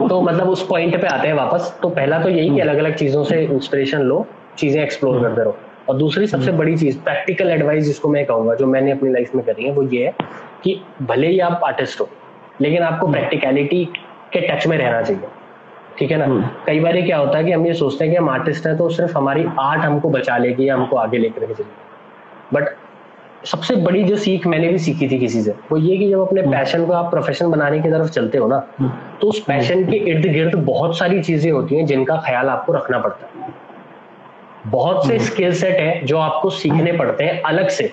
तो मतलब उस पॉइंट पे आते हैं वापस। तो पहला तो यही कि अलग अलग चीजों से इंस्पिरेशन लो, चीजें एक्सप्लोर करते रहो। और दूसरी सबसे बड़ी चीज, प्रैक्टिकल एडवाइस जिसको मैं कहूंगा, जो मैंने अपनी लाइफ में करी है, वो ये है कि भले ही आप आर्टिस्ट हो लेकिन आपको प्रैक्टिकलिटी के टच में रहना चाहिए। ठीक है ना? कई बार क्या होता है कि हम ये सोचते हैं कि हम आर्टिस्ट हैं तो सिर्फ हमारी आर्ट हमको बचा लेगी या हमको आगे लेकर के चलेगी। बट सबसे बड़ी जो सीख मैंने भी सीखी थी किसी से, वो ये कि जब अपने पैशन को आप प्रोफेशन बनाने की तरफ चलते हो ना, तो उस पैशन के इर्द गिर्द बहुत सारी चीजें होती हैं जिनका ख्याल आपको रखना पड़ता है। बहुत से स्किल सेट है जो आपको सीखने पड़ते हैं अलग से,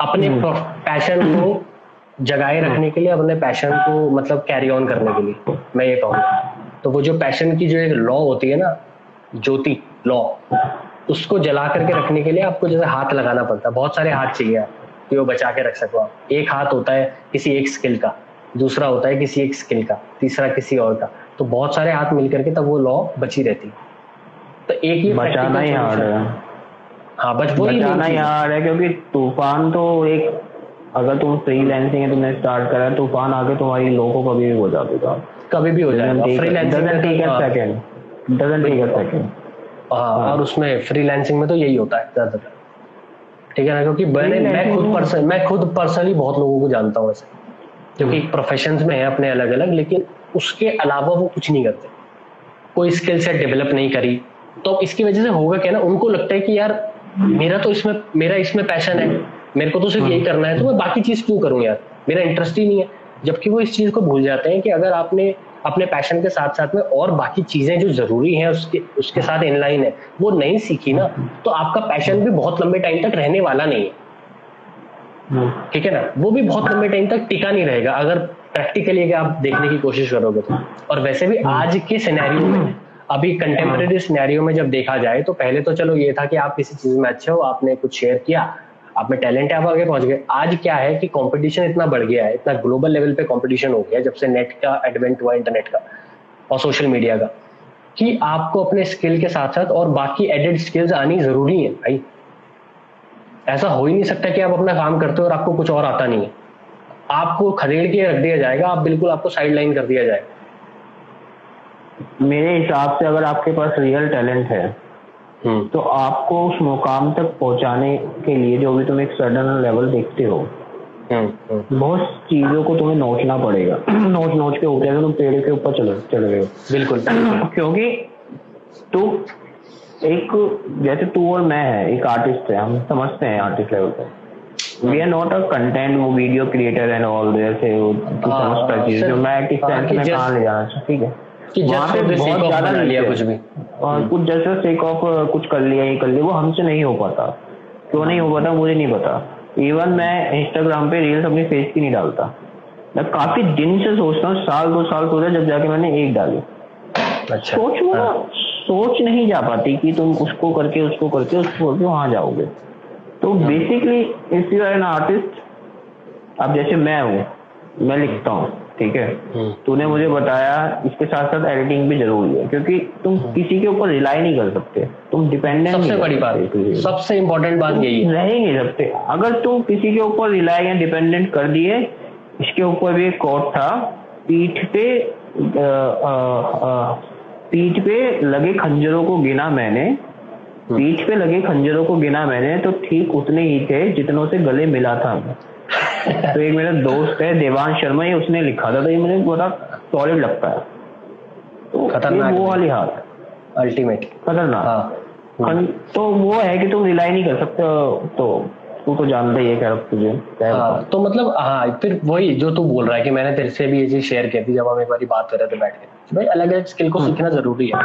अपने पैशन को जगाए रखने के लिए, अपने पैशन को मतलब कैरी ऑन करने के लिए, मैं ये कहूँगा। तो वो जो पैशन की जो एक लॉ होती है ना, ज्योति लॉ, उसको जला करके रखने के लिए आपको जैसे हाथ लगाना पड़ता है। बहुत सारे हाथ चाहिए आपको कि वो बचा के रख सको आप। एक हाथ होता है किसी एक स्किल का, दूसरा होता है किसी एक स्किल का, तीसरा किसी और का। तो बहुत सारे हाथ मिल करके तब वो लॉ बची रहती है। तो एक ही बचाना ही हार्ड है। हाँ बट वो बचाना ही हार्ड है, क्योंकि तूफान तो एक, अगर तुम फ्रीलांसिंग है, तुमने स्टार्ट करा, तूफान आके तुम्हारी लॉ को कभी भी हो जाएगा, कभी भी हो जाएगा। फ्रीलांसिंग हाँ, और उसमें फ्रीलांसिंग में तो यही होता है ज्यादातर। ठीक है ना? क्योंकि मैं खुद पर्सनली बहुत लोगों को जानता हूँ ऐसे, क्योंकि प्रोफेशंस में है अपने अलग अलग, लेकिन उसके अलावा वो कुछ नहीं करते, कोई स्किल सेट डेवलप नहीं करी। तो इसकी वजह से होगा क्या ना, उनको लगता है कि यार मेरा इसमें पैशन है, मेरे को तो सिर्फ यही करना है, तो मैं बाकी चीज क्यों करूं यार, मेरा इंटरेस्ट ही नहीं है। जबकि वो इस चीज को भूल जाते हैं कि अगर आपने अपने पैशन के साथ साथ में और बाकी चीजें जो जरूरी हैं उसके साथ इनलाइन है, वो नहीं सीखी ना, तो आपका पैशन भी बहुत लंबे टाइम तक रहने वाला नहीं है। ठीक है ना? वो भी बहुत लंबे टाइम तक टिका नहीं रहेगा अगर प्रैक्टिकली आप देखने की कोशिश करोगे तो। और वैसे भी आज के सिनेरियो में, अभी कंटेम्परेरी सिनेरियो में जब देखा जाए, तो पहले तो चलो ये था कि आप किसी चीज में अच्छे हो, आपने कुछ शेयर किया, आप में टैलेंट है, आप आगे पहुंच गए। आज क्या है कि कंपटीशन इतना बढ़ गया है, इतना ग्लोबल लेवल पे कंपटीशन हो गया जब से नेट का एडवेंट हुआ, इंटरनेट का और सोशल मीडिया का, कि आपको अपने स्किल के साथ साथ और बाकी एडेड स्किल्स आनी जरूरी है भाई। ऐसा हो ही नहीं सकता कि आप अपना काम करते हो और आपको कुछ और आता नहीं है, आपको खदेड़ के रख दिया जाएगा, आप बिल्कुल आपको साइड लाइन कर दिया जाएगा। मेरे हिसाब से अगर आपके पास रियल टैलेंट है तो आपको उस मुकाम तक पहुंचाने के लिए जो भी तुम एक सर्टेन लेवल देखते हो, बहुत चीजों को तुम्हें नोचना पड़ेगा। नोच के ऊपर तुम पेड़ के ऊपर चल रहे हो। बिल्कुल। क्योंकि तू एक, जैसे तू और मैं है एक आर्टिस्ट है, हम समझते हैं आर्टिस्ट लेवल पे, we are not a content वो वीडियो क्रिएटर एंड ऑल, जैसे समझता चीज जो मैं किस सेंस में कहाँ ले जाना चाहिए। ठीक है कि वहाँ पे बहुत ज्यादा लिया कुछ भी, और कुछ जैसे सेक ऑफ कुछ कर लिया, ये कर लिया, वो हमसे नहीं हो पाता। क्यों नहीं हो पाता मुझे नहीं पता। इवन मैं इंस्टाग्राम पे रील्स अपनी फेस की नहीं डालता, मैं काफी दिन से सोचता हूँ, साल 2 साल हो गए जब जाके मैंने एक डाली। अच्छा। सोच नहीं जा पाती कि तुम उसको करके वहां जाओगे। तो basically if you are an artist, अब जैसे मैं हूँ, मैं लिखता हूँ, ठीक है, तूने मुझे बताया इसके साथ साथ एडिटिंग भी जरूरी है, क्योंकि तुम किसी के ऊपर रिलाई नहीं कर सकते, तुम डिपेंडेंट। सबसे बड़ी बात, सबसे इम्पोर्टेंट बात यही है, रह ही नहीं सकते। अगर तुम किसी के ऊपर रिलाई या डिपेंडेंट कर दिए, इसके ऊपर भी एक कोट था, पीठ पे लगे खंजरों को गिना मैंने, पीठ पे लगे खंजरों को गिना मैंने, तो ठीक उतने ही थे जितनों से गले मिला था। तो एक मेरा दोस्त है देवांश शर्मा, ये उसने लिखा था, तो ये मुझे बड़ा सॉलिड लगता है। तो खतरनाक, वो वाली हालत, अल्टीमेट खतरनाक। हाँ। तो वो है कि तुम रिलाई नहीं कर सकते, तो तू तो जानता ही है क्या तुझे। हाँ, तो मतलब हाँ, फिर वही जो तू बोल रहा है कि मैंने तेरे से भी ये चीज शेयर की थी जब हम एक बार बात कर रहे थे बैठ के, भाई अलग अलग स्किल को सीखना जरूरी है।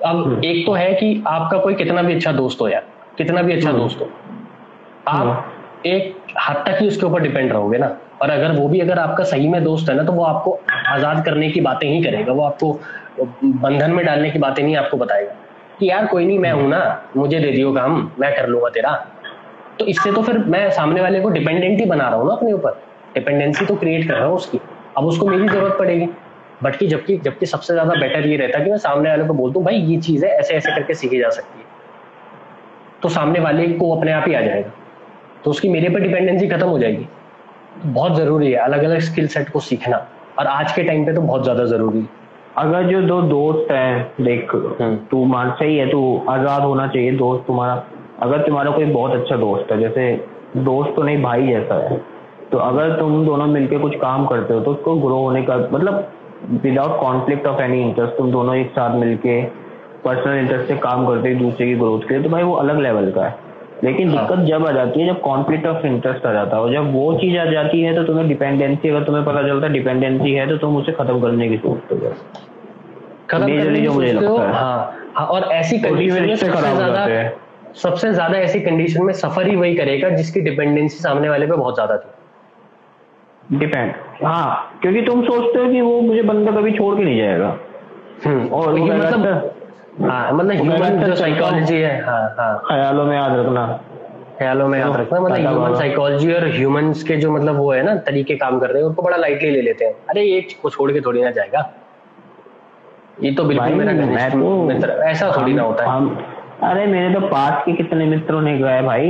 अब एक तो है कि आपका कोई कितना भी अच्छा दोस्त हो यार, कितना भी अच्छा दोस्त हो, आप एक हद तक ही उसके ऊपर डिपेंड रहोगे ना। और अगर वो भी अगर आपका सही में दोस्त है ना, तो वो आपको आजाद करने की बातें ही करेगा, वो आपको बंधन में डालने की बातें नहीं आपको बताएगा कि यार कोई नहीं, मैं हूं ना, मुझे दे दियो काम, मैं कर लूंगा तेरा। तो इससे तो फिर मैं सामने वाले को डिपेंडेंट ही बना रहा हूँ ना अपने ऊपर, डिपेंडेंसी तो क्रिएट कर रहा हूँ उसकी। अब उसको मेरी जरूरत पड़ेगी, बट की जबकि सबसे ज्यादा बेटर ये रहता है कि मैं सामने वाले को बोलता हूँ भाई ये चीज है, ऐसे ऐसे करके सीखी जा सकती है, तो सामने वाले को अपने आप ही आ जाएगा, तो उसकी मेरे पर डिपेंडेंसी खत्म हो जाएगी। तो बहुत जरूरी है अलग अलग स्किल सेट को सीखना, और आज के टाइम पे तो बहुत ज्यादा जरूरी है। अगर जो दो दोस्त हैं, देख तू मान सही है, तू आजाद होना चाहिए दोस्त तुम्हारा। अगर तुम्हारा कोई बहुत अच्छा दोस्त है, जैसे दोस्त तो नहीं भाई जैसा है, तो अगर तुम दोनों मिलके कुछ काम करते हो तो उसको ग्रो होने का मतलब without conflict of any interest, तुम दोनों एक साथ मिलके पर्सनल इंटरेस्ट से काम करते हैं दूसरे की ग्रोथ के लिए, तो भाई वो अलग लेवल का है। लेकिन दिक्कत जब आ जाती है जब कॉन्फ्लिक्ट ऑफ इंटरेस्ट आ जाता है, और जब वो चीज आ जाती है तो तुम्हें डिपेंडेंसी, अगर तुम्हें पता चलता है डिपेंडेंसी है, तो तुम उसे खत्म करने की सोचते हो, खत्म करने की सोचते हो। हाँ, और ऐसी कंडीशन में सबसे ज्यादा ऐसी कंडीशन में सफर ही वही करेगा जिसकी डिपेंडेंसी सामने वाले पे बहुत ज्यादा थी। डिपेंड, हाँ, क्योंकि तुम सोचते हो कि वो मुझे बंदा कभी छोड़ के नहीं जाएगा। और ये मतलब ह्यूमन जो साइकोलॉजी है, ख्यालों में याद रखना, मतलब ह्यूमन साइकोलॉजी और ह्यूमंस के जो मतलब वो है ना तरीके काम कर रहे हैं, उनको बड़ा लाइटली ले लेते हैं। अरे ये को छोड़ के थोड़ी ना जाएगा, ये तो बिल्कुल मेरा मित्र, ऐसा थोड़ी ना होता है। अरे मेरे तो पास के कितने मित्रों ने गए भाई,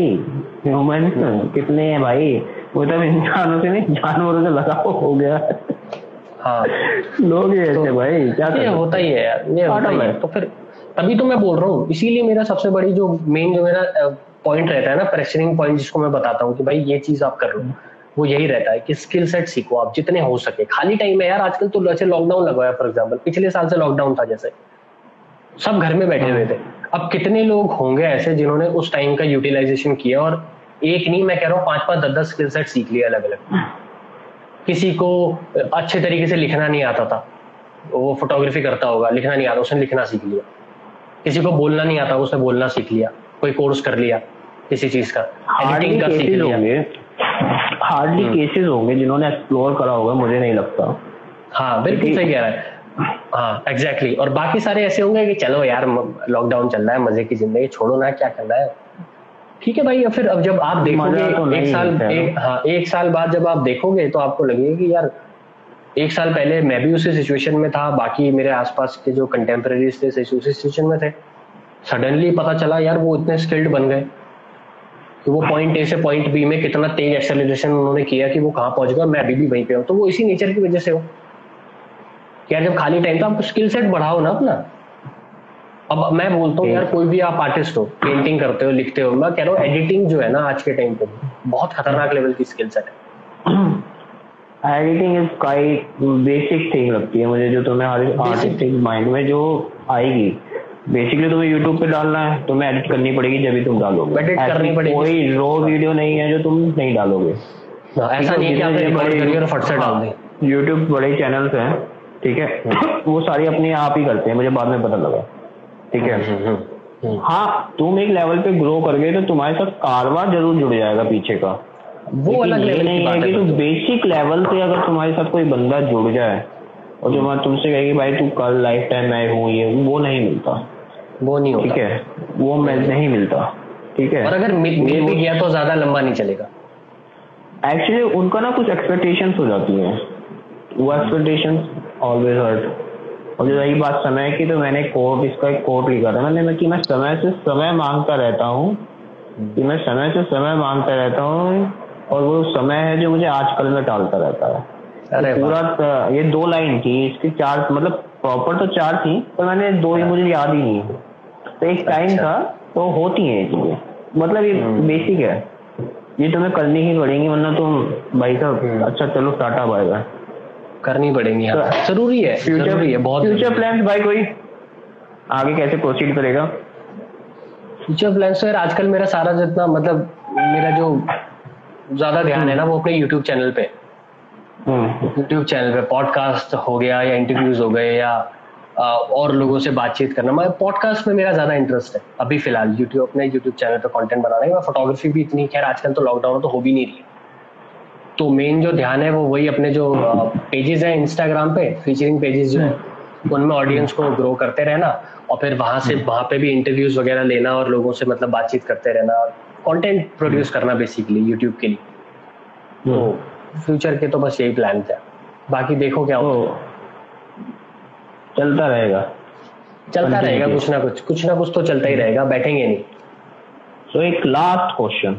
ह्यूमन कितने हैं भाई, वो तो इंसानों से नहीं जानवरों से लगाव हो गया। हाँ, लोग ही ऐसे भाई, क्या ये होता ही है यार, ये होता ही है। तो फिर तभी तो मैं बोल रहा हूँ, इसीलिए मेरा सबसे बड़ी जो मेन जो मेरा पॉइंट रहता है ना, प्रेशरिंग पॉइंट जिसको मैं बताता हूँ कि भाई ये चीज आप कर लो, वो यही रहता है कि स्किल सेट सीखो आप जितने हो सके। खाली टाइम है यार, आजकल तो जैसे लॉकडाउन लगा है फॉर एग्जांपल, पिछले साल से लॉकडाउन था, जैसे सब घर में बैठे हुए थे। अब कितने लोग होंगे ऐसे जिन्होंने उस टाइम का यूटिलाइजेशन किया, और एक नहीं मैं कह रहा हूँ 5-5, 10-10 स्किल सेट सीख लिया अलग अलग। किसी को अच्छे तरीके से लिखना नहीं आता था, वो फोटोग्राफी करता होगा, लिखना नहीं आता, उसने लिखना सीख लिया। किसी को बोलना नहीं आता, उसने बोलना सीख लिया, कोई कोर्स कर लिया किसी चीज का, एडिटिंग का सीख लिया। हार्डली केसेस होंगे जिन्होंने एक्सप्लोर करा होगा, मुझे नहीं लगता। हाँ बिल्कुल सही कह रहा है, हाँ एग्जैक्टली। और बाकी सारे ऐसे होंगे कि चलो यार लॉकडाउन चल रहा है, मजे की जिंदगी, छोड़ो ना, क्या करना है, ठीक है भाई। या फिर अब जब आप देखोगे तो एक साल बाद जब आप देखोगे तो आपको लगेगा कि यार एक साल पहले मैं भी उसी सिचुएशन में था, बाकी मेरे आसपास के जो कंटेम्परेरीज थे उसी सिचुएशन में थे। सडनली पता चला यार वो इतने स्किल्ड बन गए कि वो पॉइंट ए से पॉइंट बी में कितना तेज एक्सेलरेशन उन्होंने किया कि वो कहाँ पहुंच गया, मैं अभी भी वहीं पे हूँ। तो वो इसी नेचर की वजह से हो यार, जब खाली टाइम था आप स्किल सेट बढ़ाओ ना अपना। अब मैं बोलता हूँ यार, कोई भी आप आर्टिस्ट हो, पेंटिंग करते हो, लिखते हो, मैं कह रहा हूँ एडिटिंग जो है ना आज के टाइम पे बहुत खतरनाक लेवल की स्किल सेट है। Editing is quite basic thing लगती है मुझे, जो तुम्हें आर्टिस्टिक माइंड में जो आएगी। बेसिकली तुम्हें यूट्यूब पे डालना है, तुम्हें एडिट करनी पड़ेगी जब भी तुम डालोगे, एडिट करनी पड़ेगी। कोई रॉ वीडियो नहीं है जो तुम नहीं डालोगे, ऐसा नहीं है कि आपने रिकॉर्ड करिए और फट से डाल दें। यूट्यूब बड़े चैनल्स हैं, ठीक है, वो सारी अपने आप ही करते हैं, मुझे बाद में पता लगा, ठीक है। हाँ, तुम एक लेवल पे ग्रो कर गए तो तुम्हारे साथ कारवा जरूर जुड़ जाएगा पीछे का, वो अलग लेवल नहीं है कि तुम बेसिक लेवल से अगर तुम्हारे साथ कोई बंदा जुड़ जाए और जो मैं तुमसे कहेगी भाई तू कल लाइफ टाइम मैं हूँ, ये वो नहीं मिलता, वो नहीं होता, ठीक है, वो नहीं मिलता। ठीक है, और अगर मिल भी गया तो ज्यादा लंबा नहीं चलेगा। एक्चुअली उनका ना कुछ एक्सपेक्टेशंस हो जाती हैं, वो एक्सपेक्टेशंस ऑलवेज हर्ट। और जो रही बात समय की, तो मैंने इसका एक कोट लिखा था मैंने, कि मैं समय से समय मांगता रहता हूँ, कि मैं समय से समय मांगता रहता हूँ, और वो समय है जो मुझे आजकल में टालता रहता है। अरे पूरा ये 2 लाइन थी, इसकी 4 मतलब प्रॉपर तो 4 थी, पर मैंने 2 ही मुझे याद ही नहीं। तो एक टाइम था, तो होती है चीजें, मतलब ये बेसिक है, ये तुम्हें करनी ही पड़ेंगी, वरना तुम भाई साहब अच्छा चलो टाटा बाय बाय करनी पड़ेंगी। हाँ, जरूरी है, जरूरी है बहुत। फ्यूचर प्लान्स भाई, कोई आगे कैसे प्रोसीड करेगा? फ्यूचर प्लान्स तो यार आजकल मेरा सारा जितना मतलब मेरा जो ज्यादा ध्यान है ना, वो अपने यूट्यूब चैनल पे, पॉडकास्ट हो गया या इंटरव्यूज हो गए या और लोगों से बातचीत करना। मैं पॉडकास्ट में मेरा ज्यादा इंटरेस्ट है अभी फिलहाल, अपने यूट्यूब चैनल पे कंटेंट बनाने का। फोटोग्राफी भी इतनी, खैर आजकल तो लॉकडाउन तो हो भी नहीं रही है, तो मेन जो ध्यान है वो वही अपने जो पेजेस हैं इंस्टाग्राम पे, फीचरिंग पेजेस जो है उनमें ऑडियंस को ग्रो करते रहना, और फिर वहां पे भी इंटरव्यूज वगैरह लेना और लोगों से मतलब बातचीत करते रहना, कंटेंट प्रोड्यूस करना बेसिकली यूट्यूब के लिए। तो फ्यूचर के तो बस यही प्लान था, बाकी देखो क्या होगा। चलता रहेगा कुछ ना कुछ तो चलता ही रहेगा, बैठेंगे नहीं। सो एक last question,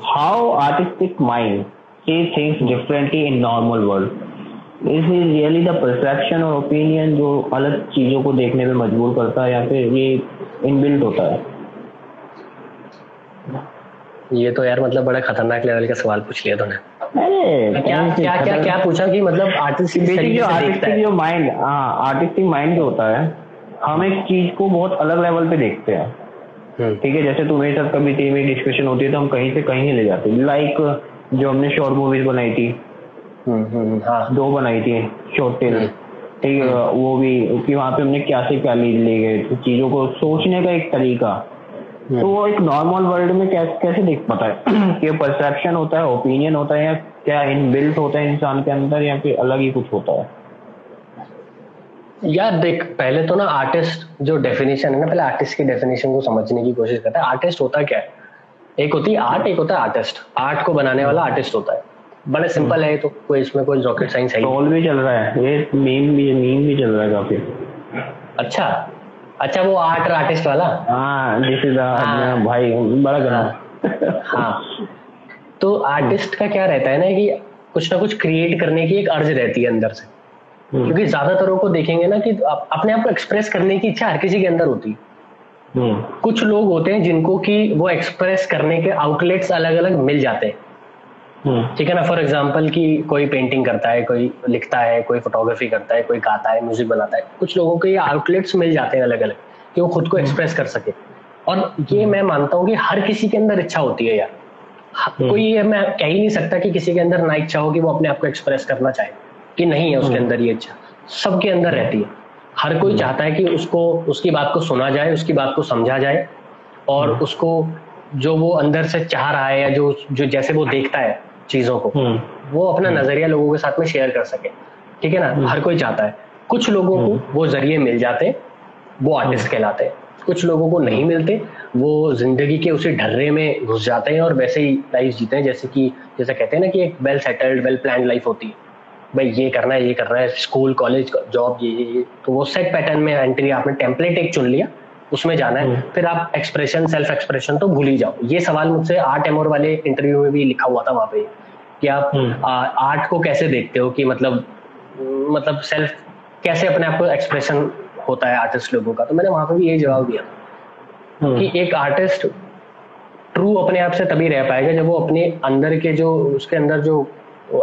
how artistic mind see things differently in normal world? Is it really the perception और opinion जो अलग चीजों को देखने में मजबूर करता है, या फिर ये इनबिल्ट होता है? ये तो यार मतलब बड़ा खतरनाक लेवल का सवाल पूछ लिया तूने। अरे क्या पूछा कि मतलब आर्टिस्टिक माइंड जो होता है, हम एक चीज को बहुत अलग लेवल पे देखते हैं, ठीक है? जैसे तुम्हारे साथ कभी टीम में डिस्कशन होती है तो हम कहीं से कहीं ले जाते हैं, लाइक जो हमने शॉर्ट मूवीज बनाई थी, 2 बनाई थी शॉर्ट टेल, ठीक है? वो भी कि वहाँ पे हमने क्या से क्या ले गए, चीजों को सोचने का एक तरीका, तो वो एक नॉर्मल वर्ल्ड में कैसे देख पाता है कि परसेप्शन होता है, ओपिनियन होता है, या क्या इनबिल्ट होता है इंसान के अंदर, या फिर अलग ही कुछ होता है? यार देख, पहले तो ना आर्टिस्ट जो डेफिनेशन है ना, पहले आर्टिस्ट की डेफिनेशन को समझने की कोशिश करते हैं। आर्टिस्ट होता क्या है? एक होती है आर्ट, एक होता है आर्टिस्ट। आर्ट को बनाने वाला आर्टिस्ट होता है, बड़े सिंपल है, तो कोई इसमें कोई रॉकेट साइंस है। ट्रोल भी चल रहा है, ये मीम भी चल रहा है काफी। अच्छा वो आर्ट और आर्टिस्ट वाला, दिस इज भाई बड़ा गना। हाँ, तो आर्टिस्ट का क्या रहता है ना कि कुछ ना कुछ क्रिएट करने की एक अर्ज रहती है अंदर से, क्योंकि ज्यादातरों को देखेंगे ना कि अपने आप को एक्सप्रेस करने की इच्छा हर किसी के अंदर होती है। कुछ लोग होते हैं जिनको कि वो एक्सप्रेस करने के आउटलेट्स अलग अलग मिल जाते हैं, ठीक है ना? फॉर एग्जांपल कि कोई पेंटिंग करता है, कोई लिखता है, कोई फोटोग्राफी करता है, कोई गाता है, म्यूजिक बनाता है। कुछ लोगों को ये आउटलेट्स मिल जाते हैं अलग अलग कि वो खुद को एक्सप्रेस कर सके, और ये मैं मानता हूँ कि हर किसी के अंदर इच्छा होती है यार। कोई ये मैं कह ही नहीं सकता कि किसी के अंदर ना इच्छा हो कि वो अपने आप को एक्सप्रेस करना चाहे, कि नहीं है उसके अंदर ये इच्छा। सबके अंदर रहती है, हर कोई चाहता है कि उसकी बात को सुना जाए, उसकी बात को समझा जाए, और उसको जो वो अंदर से चाह रहा है या जो जैसे वो देखता है चीजों को, वो अपना नजरिया लोगों के साथ में शेयर कर सके, ठीक है ना? हर कोई चाहता है। कुछ लोगों को वो जरिए मिल जाते हैं, वो आर्टिस्ट कहलाते हैं। कुछ लोगों को नहीं मिलते, वो जिंदगी के उसी ढर्रे में घुस जाते हैं और वैसे ही लाइफ जीते हैं, जैसे कहते हैं ना कि एक well settled well planned life होती है। भाई ये करना है, स्कूल कॉलेज जॉब, ये तो वो सेट पैटर्न में एंट्री, आपने टेम्पलेट एक चुन लिया, उसमें जाना है, फिर आप सेल्फ एक्सप्रेशन तो भूल ही जाओ। ये सवाल मुझसे आर्ट एमोर वाले इंटरव्यू में भी लिखा हुआ था वहां पे, कि आप आर्ट को कैसे देखते हो, कि मतलब सेल्फ कैसे अपने आप को एक्सप्रेशन होता है आर्टिस्ट लोगों का। तो मैंने वहां पे भी यही जवाब दिया कि एक आर्टिस्ट ट्रू अपने आप से तभी रह पाएगा जब वो अपने अंदर के जो उसके अंदर जो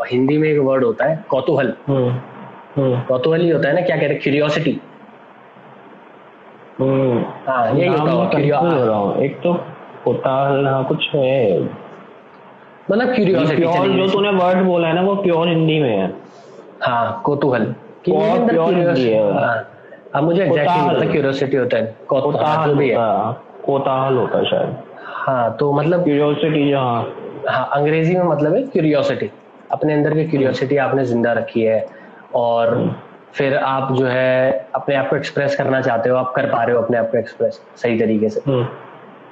हिंदी में एक वर्ड होता है कौतूहल, कौतूहल ही होता है ना, क्या कहते हैं, क्यूरियोसिटी। यही होता है। एक तो कौतूहल कुछ है, मतलब क्यूरियोसिटी जो तूने वर्ड बोला है ना, वो प्योर हिंदी में है। हाँ, कौतूहल की प्योर हिंदी है। अब मुझे एग्जैक्टली नहीं पता, क्यूरियोसिटी होता है, कौतूहल भी है, कौतूहल होता है शायद। हाँ, तो मतलब क्यूरियोसिटी, हाँ अंग्रेजी में मतलब है क्यूरियोसिटी। अपने अंदर की क्यूरियोसिटी आपने जिंदा रखी है, और फिर आप जो है अपने आप को एक्सप्रेस करना चाहते हो, आप कर पा रहे हो अपने आप को एक्सप्रेस सही तरीके से।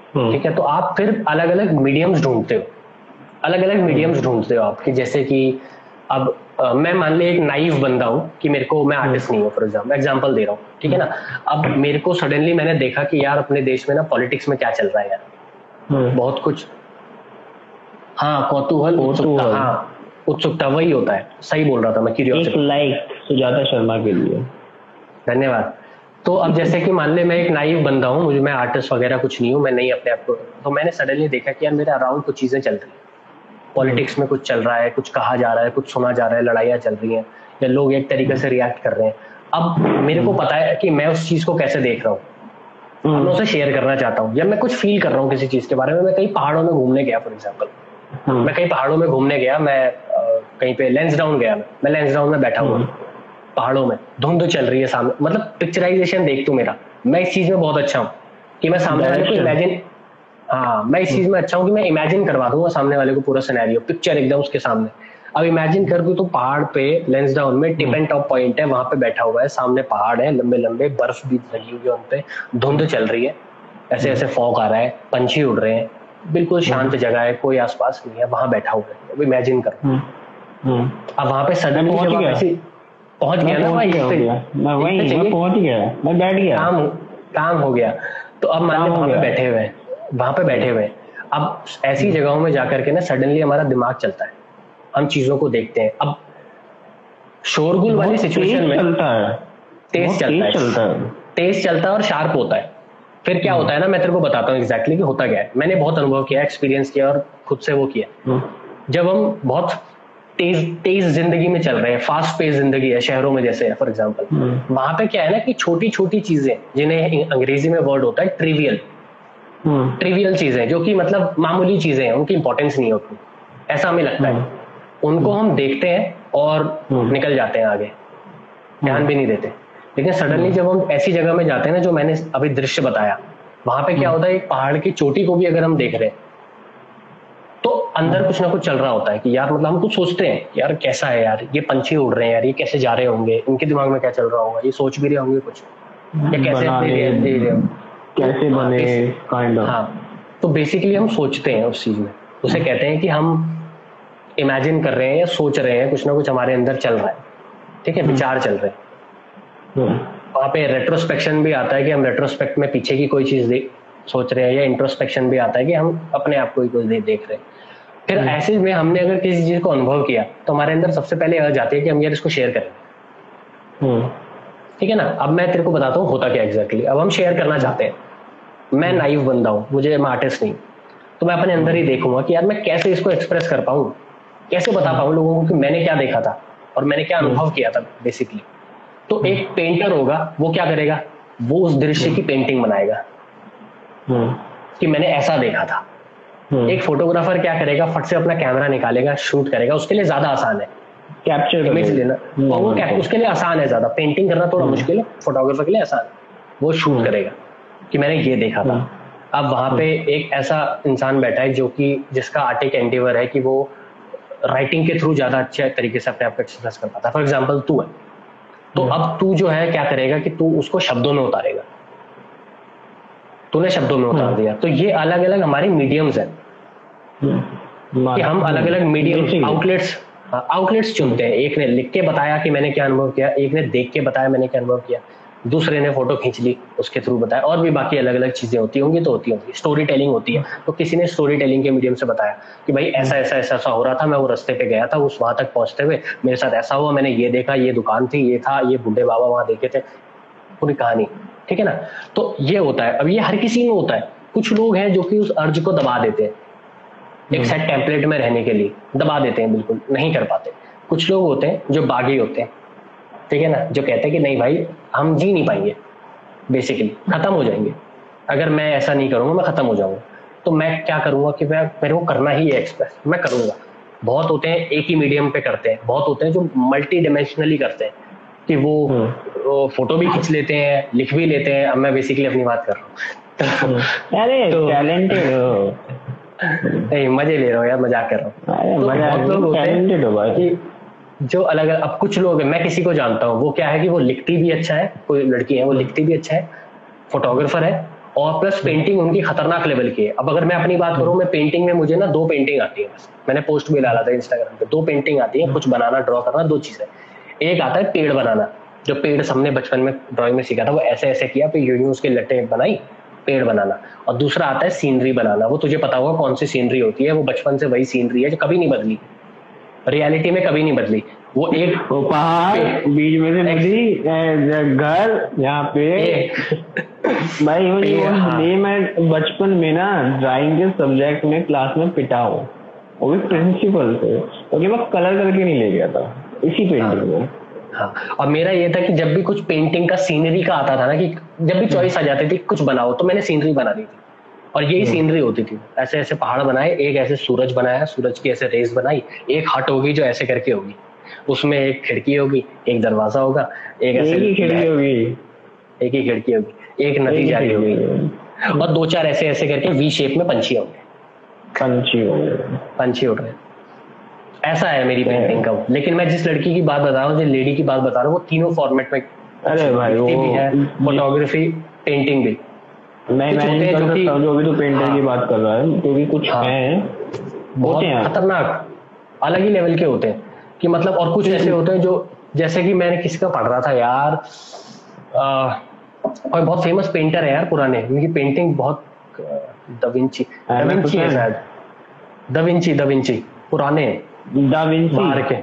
ठीक है, तो आप फिर अलग अलग मीडियम्स ढूंढते हो, आप कि जैसे कि अब मैं मान ले एक नाइव बंदा हूँ कि मेरे को, मैं आर्टिस्ट नहीं हूँ फॉर एग्जाम्पल दे रहा हूँ, ठीक है ना। अब मेरे को सडनली मैंने देखा कि यार अपने देश में ना पॉलिटिक्स में क्या चल रहा है यार, बहुत कुछ, हाँ कौतूहल, उत्सुकता वही होता है, सही बोल रहा था मैं, क्यूरियोसिटी। लाइक सुजाता शर्मा के लिए, धन्यवाद। तो अब जैसे कि मान ले मैं एक नाइव बंदा हूँ, मैं आर्टिस्ट वगैरह कुछ नहीं हूँ, मैं नहीं अपने आप को, तो मैंने सडनली देखा कि यार मेरे अराउंड कुछ चीजें चल रही है, पॉलिटिक्स में कुछ चल रहा है, कुछ कहा जा रहा है, कुछ सुना जा रहा है, लड़ाइयाँ चल रही हैं, या लोग एक तरीके से रिएक्ट कर रहे हैं। अब मेरे को पता है कि मैं उस चीज को कैसे देख रहा हूँ, मैं उसे शेयर करना चाहता हूँ, या मैं कुछ फील कर रहा हूँ किसी चीज के बारे में। मैं कहीं पहाड़ों में घूमने गया फॉर एग्जाम्पल, मैं कहीं पहाड़ों में घूमने गया, मैं कहीं पे लैंसडाउन गया, मैं लैंसडाउन में बैठा हुआ पहाड़ों में, धुंध चल रही है सामने, मतलब पिक्चराइजेशन देख तू मेरा, मैं इस चीज में बहुत अच्छा हूँ कि मैं सामने वाले को इमेजिन, हाँ मैं इस चीज में अच्छा हूँ कि मैं इमेजिन करवा दूंगा सामने वाले को पूरा सिनेरियो, पिक्चर एकदम उसके सामने। अब इमेजिन कर तू, तो पहाड़ पे लैंसडाउन में टिप एंड टॉप पॉइंट है, वहां पे बैठा हुआ है, सामने पहाड़ है लंबे लंबे, बर्फ भी लगी हुई है उन पे, धुंध चल रही है, ऐसे ऐसे फॉग आ रहा है, पंछी उड़ रहे हैं, बिल्कुल शांत जगह है, कोई आसपास नहीं है, वहां बैठा हुआ है। अब इमेजिन करो, अब वहां पे सडनली पहुंच गया ना भाई, मैं पहुंच गया, मैं बैठ गया, काम हो गया। तो अब मान लो वहां पे बैठे हुए हैं, अब ऐसी जगहों में जाकर के ना सडनली हमारा दिमाग चलता है, हम चीजों को देखते हैं। अब शोरगुल वाली सिचुएशन में तेज चलता है और शार्प होता है। फिर क्या होता है ना, मैं तेरे को बताता हूँ एग्जैक्टली कि होता क्या है। मैंने बहुत अनुभव किया, एक्सपीरियंस किया और खुद से वो किया। जब हम बहुत तेज जिंदगी में चल रहे हैं, फास्ट पेस जिंदगी है शहरों में जैसे है फॉर एग्जांपल, वहां पे क्या है ना कि छोटी छोटी चीजें, जिन्हें अंग्रेजी में वर्ड होता है ट्रिवियल चीजें, जो कि मतलब मामूली चीजें हैं, उनकी इंपॉर्टेंस नहीं होती, ऐसा हमें लगता है। उनको हम देखते हैं और निकल जाते हैं आगे, ध्यान भी नहीं देते। लेकिन सडनली जब हम ऐसी जगह में जाते हैं ना, जो मैंने अभी दृश्य बताया, वहां पे क्या होता है, एक पहाड़ की चोटी को भी अगर हम देख रहे हैं तो अंदर कुछ ना कुछ चल रहा होता है कि यार, मतलब हम कुछ सोचते हैं यार कैसा है यार, ये पंछी उड़ रहे हैं यार, ये कैसे जा रहे होंगे, इनके दिमाग में क्या चल रहा होगा, ये सोच भी रहे होंगे कुछ, या कैसे बने काइंड ऑफ। हाँ, तो बेसिकली हम सोचते हैं उस चीज में, उसे कहते हैं कि हम इमेजिन कर रहे हैं या सोच रहे हैं, कुछ ना कुछ हमारे अंदर चल रहा है, ठीक है, विचार चल रहे हैं। वहां पे रेट्रोस्पेक्शन भी आता है कि हम रेट्रोस्पेक्ट में पीछे की कोई चीज सोच रहे हैं, या इंट्रोस्पेक्शन भी आता है कि हम अपने आप को ही कुछ देख रहे हैं। फिर ऐसे में हमने अगर किसी चीज को अनुभव किया तो हमारे अंदर सबसे पहले आ जाती है कि हम यार इसको शेयर करें, ठीक है ना। अब मैं तेरे को बताता हूँ होता क्या एग्जैक्टली। अब हम शेयर करना चाहते हैं, मैं नाइव बंदा हूँ, मैं आर्टिस्ट नहीं, तो मैं अपने अंदर ही देखूंगा कि यार मैं कैसे इसको एक्सप्रेस कर पाऊँ, कैसे बता पाऊँ लोगों को कि मैंने क्या देखा था और मैंने क्या अनुभव किया था बेसिकली। तो एक पेंटर होगा, वो क्या करेगा, वो उस दृश्य की पेंटिंग बनाएगा कि मैंने ऐसा देखा था। एक फोटोग्राफर क्या करेगा, फट से अपना कैमरा निकालेगा, शूट करेगा, उसके लिए ज्यादा आसान है कैप्चर इमेज लेना, और वो उसके लिए आसान है ज्यादा, पेंटिंग करना थोड़ा मुश्किल है, फोटोग्राफर के लिए आसान है, वो शूट करेगा कि मैंने ये देखा था। अब वहां पे एक ऐसा इंसान बैठा है जो कि जिसका आर्टिक एंडेवर है कि वो राइटिंग के थ्रू ज्यादा अच्छे तरीके से अपने आप को एक्सप्रेस कर पाता है। फॉर एग्जाम्पल तू है, तो अब तू जो है क्या करेगा कि तू उसको शब्दों में उतारेगा, तूने शब्दों में उतार दिया। तो ये अलग अलग हमारी मीडियम्स है कि हम अलग अलग मीडियम आउटलेट्स चुनते हैं। एक ने लिख के बताया कि मैंने क्या अनुभव किया, एक ने देख के बताया मैंने क्या अनुभव किया, दूसरे ने फोटो खींच ली उसके थ्रू बताया, और भी बाकी अलग अलग चीजें होती होंगी, तो होती होंगी। स्टोरी टेलिंग होती है, तो किसी ने स्टोरी टेलिंग के मीडियम से बताया कि भाई ऐसा ऐसा ऐसा ऐसा हो रहा था, मैं वो रास्ते पे गया था, उस वहां तक पहुंचते हुए मेरे साथ ऐसा हुआ, मैंने ये देखा, ये दुकान थी, ये था, ये बूढ़े बाबा वहां देखे थे, पूरी कहानी, ठीक है ना। तो ये होता है। अब ये हर किसी में होता है। कुछ लोग हैं जो कि उस अर्ज को दबा देते हैं, एक सेट टेम्पलेट में रहने के लिए दबा देते हैं, बिल्कुल नहीं कर पाते। कुछ लोग होते हैं जो बागी होते हैं, ठीक है ना, जो कहते हैं कि नहीं भाई हम जी नहीं पाएंगे, बेसिकली खत्म हो जाएंगे, अगर मैं ऐसा नहीं करूंगा मैं खत्म हो जाऊंगा। तो मैं क्या करूंगा कि मेरे को करना ही है एक्सप्रेस, मैं करूंगा। बहुत होते हैं एक ही मीडियम पे करते हैं, बहुत होते हैं जो मल्टी डिमेंशनली करते हैं कि वो फोटो भी खींच लेते हैं, लिख भी लेते हैं। अब मैं बेसिकली अपनी बात कर रहा हूँ। अरे टैलेंटेड हो, नहीं मजे ले रहा हूँ यार, मजाक कर रहा हूँ। तो बहुत लोग होते हैं जो अलग अलग, अब कुछ लोग हैं, मैं किसी को जानता हूँ, वो क्या है कि वो लिखती भी अच्छा है, कोई लड़की है वो लिखती भी अच्छा है, फोटोग्राफर है, और प्लस पेंटिंग उनकी खतरनाक लेवल की है। अब अगर मैं अपनी बात करूं, मैं पेंटिंग में मुझे ना 2 पेंटिंग आती है बस, मैंने पोस्ट भी डाला था इंस्टाग्राम पे, 2 पेंटिंग आती है, कुछ बनाना ड्रॉ करना, 2 चीजें। एक आता है पेड़ बनाना, जो पेड़ हमने बचपन में ड्राइंग में सीखा था, वो ऐसे ऐसे किया, फिर यूं उसके लट्टे बनाई, पेड़ बनाना। और दूसरा आता है सीनरी बनाना, वो तुझे पता होगा कौन सी सीनरी होती है, वो बचपन से वही सीनरी है जो कभी नहीं बदली, रियलिटी में कभी नहीं बदली। वो एक पहाड़ बीच में से नदी, घर यहाँ पे भाई मैं बचपन में ना ड्राइंग के सब्जेक्ट में क्लास में पिटा हूँ, वो भी प्रिंसिपल से, क्योंकि मैं कलर करके नहीं ले गया था इसी पेंटिंग में। हाँ, और मेरा ये था कि जब भी कुछ पेंटिंग का सीनरी का आता था ना, कि जब भी चॉइस आ जाती थी कुछ बनाओ, तो मैंने सीनरी बना दी थी, और यही सीनरी होती थी। ऐसे ऐसे पहाड़ बनाए, एक ऐसे सूरज बनाया, सूरज की ऐसे रेस बनाई, एक हट होगी जो ऐसे करके होगी, उसमें एक खिड़की होगी, एक दरवाजा होगा, एक ऐसे खिड़की होगी, एक ही खिड़की होगी, एक नदी जा रही होगी, और 2-4 ऐसे ऐसे करके वी शेप में पंछी होंगे, पंछी उड़ रहे। ऐसा है मेरी पेंटिंग का। लेकिन मैं जिस लड़की की बात बता रहा हूँ, जिस लेडी की बात बता रहा हूँ, वो तीनों फॉर्मेट में, अरे भाई वो भी है, फोटोग्राफी, पेंटिंग भी। मैं इमेजिन कर सकता हूँ जो भी तू पेंटर की बात कर रहा है, जो भी कुछ है बहुत खतरनाक अलग ही लेवल के होते हैं कि मतलब, और कुछ ऐसे होते हैं जो, जैसे कि मैंने किसी का पढ़ रहा था यार, और बहुत फेमस पेंटर है यार पुराने, उनकी पेंटिंग बहुत, दाविंची है शायद, दाविंची पुराने, बाहर के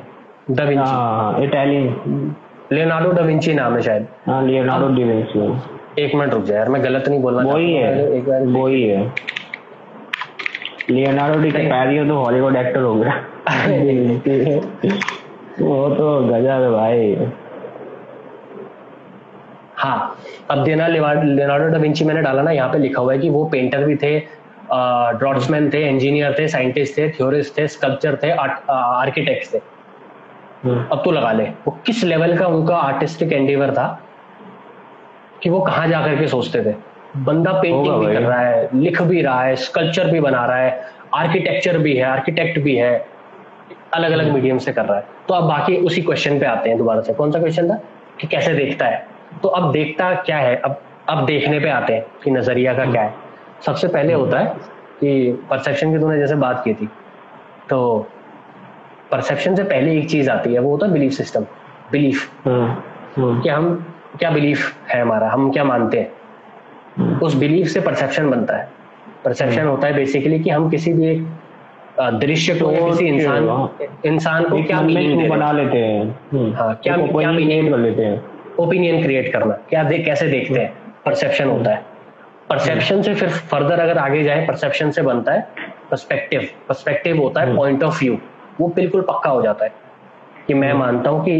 दाविंची, इटालियन, लियोनार्डो दाविंची नाम है शायद। Leonardo Da Vinci. एक मिनट रुक जा यार, मैं गलत नहीं बोलना, वही है लियोनार्डो डिकैप्रियो तो हॉलीवुड एक्टर हो गया वो तो गजब है भाई। हाँ, अब लियोनार्डो डा विंची मैंने डाला ना, यहाँ पे लिखा हुआ है कि वो पेंटर भी थे, ड्रॉट्समैन थे, इंजीनियर थे, साइंटिस्ट थे, थ्योरिस्ट थे, स्कल्पचर थे, आर्किटेक्ट थे। अब तो लगा ले वो किस लेवल का उनका आर्टिस्टिक एंडेवर था, कि वो कहाँ जाकर के सोचते थे। बंदा पेंटिंग भी कर रहा है, लिख भी रहा है, स्कल्पचर भी बना रहा है, आर्किटेक्चर भी है, आर्किटेक्ट भी है, अलग अलग मीडियम से कर रहा है। तो अब बाकी उसी क्वेश्चन पे आते हैं दोबारा से। कौन सा क्वेश्चन था कि कैसे देखता है? तो अब देखता क्या है, अब देखने पे आते हैं कि नजरिया का क्या है। सबसे पहले होता है कि परसेप्शन की तूने जैसे बात की थी, तो परसेप्शन से पहले एक चीज आती है, वो होता है बिलीफ सिस्टम, बिलीफ कि हम क्या बिलीफ है हमारा, हम क्या मानते हैं, उस बिलीफ से परसेप्शन बनता है। परसेप्शन होता है बेसिकली कि हम किसी भी एक दृश्य को या किसी इंसान को क्या मीनिंग बना लेते हैं, हाँ क्या मीनिंग कर लेते हैं, ओपिनियन क्रिएट करना, कैसे देखते हैं, परसेप्शन होता है। परसेप्शन से फिर फर्दर अगर आगे जाए, परसेप्शन से बनता है पर्सपेक्टिव। पर्सपेक्टिव होता है पॉइंट ऑफ व्यू, वो बिल्कुल पक्का हो जाता है कि मैं मानता हूं कि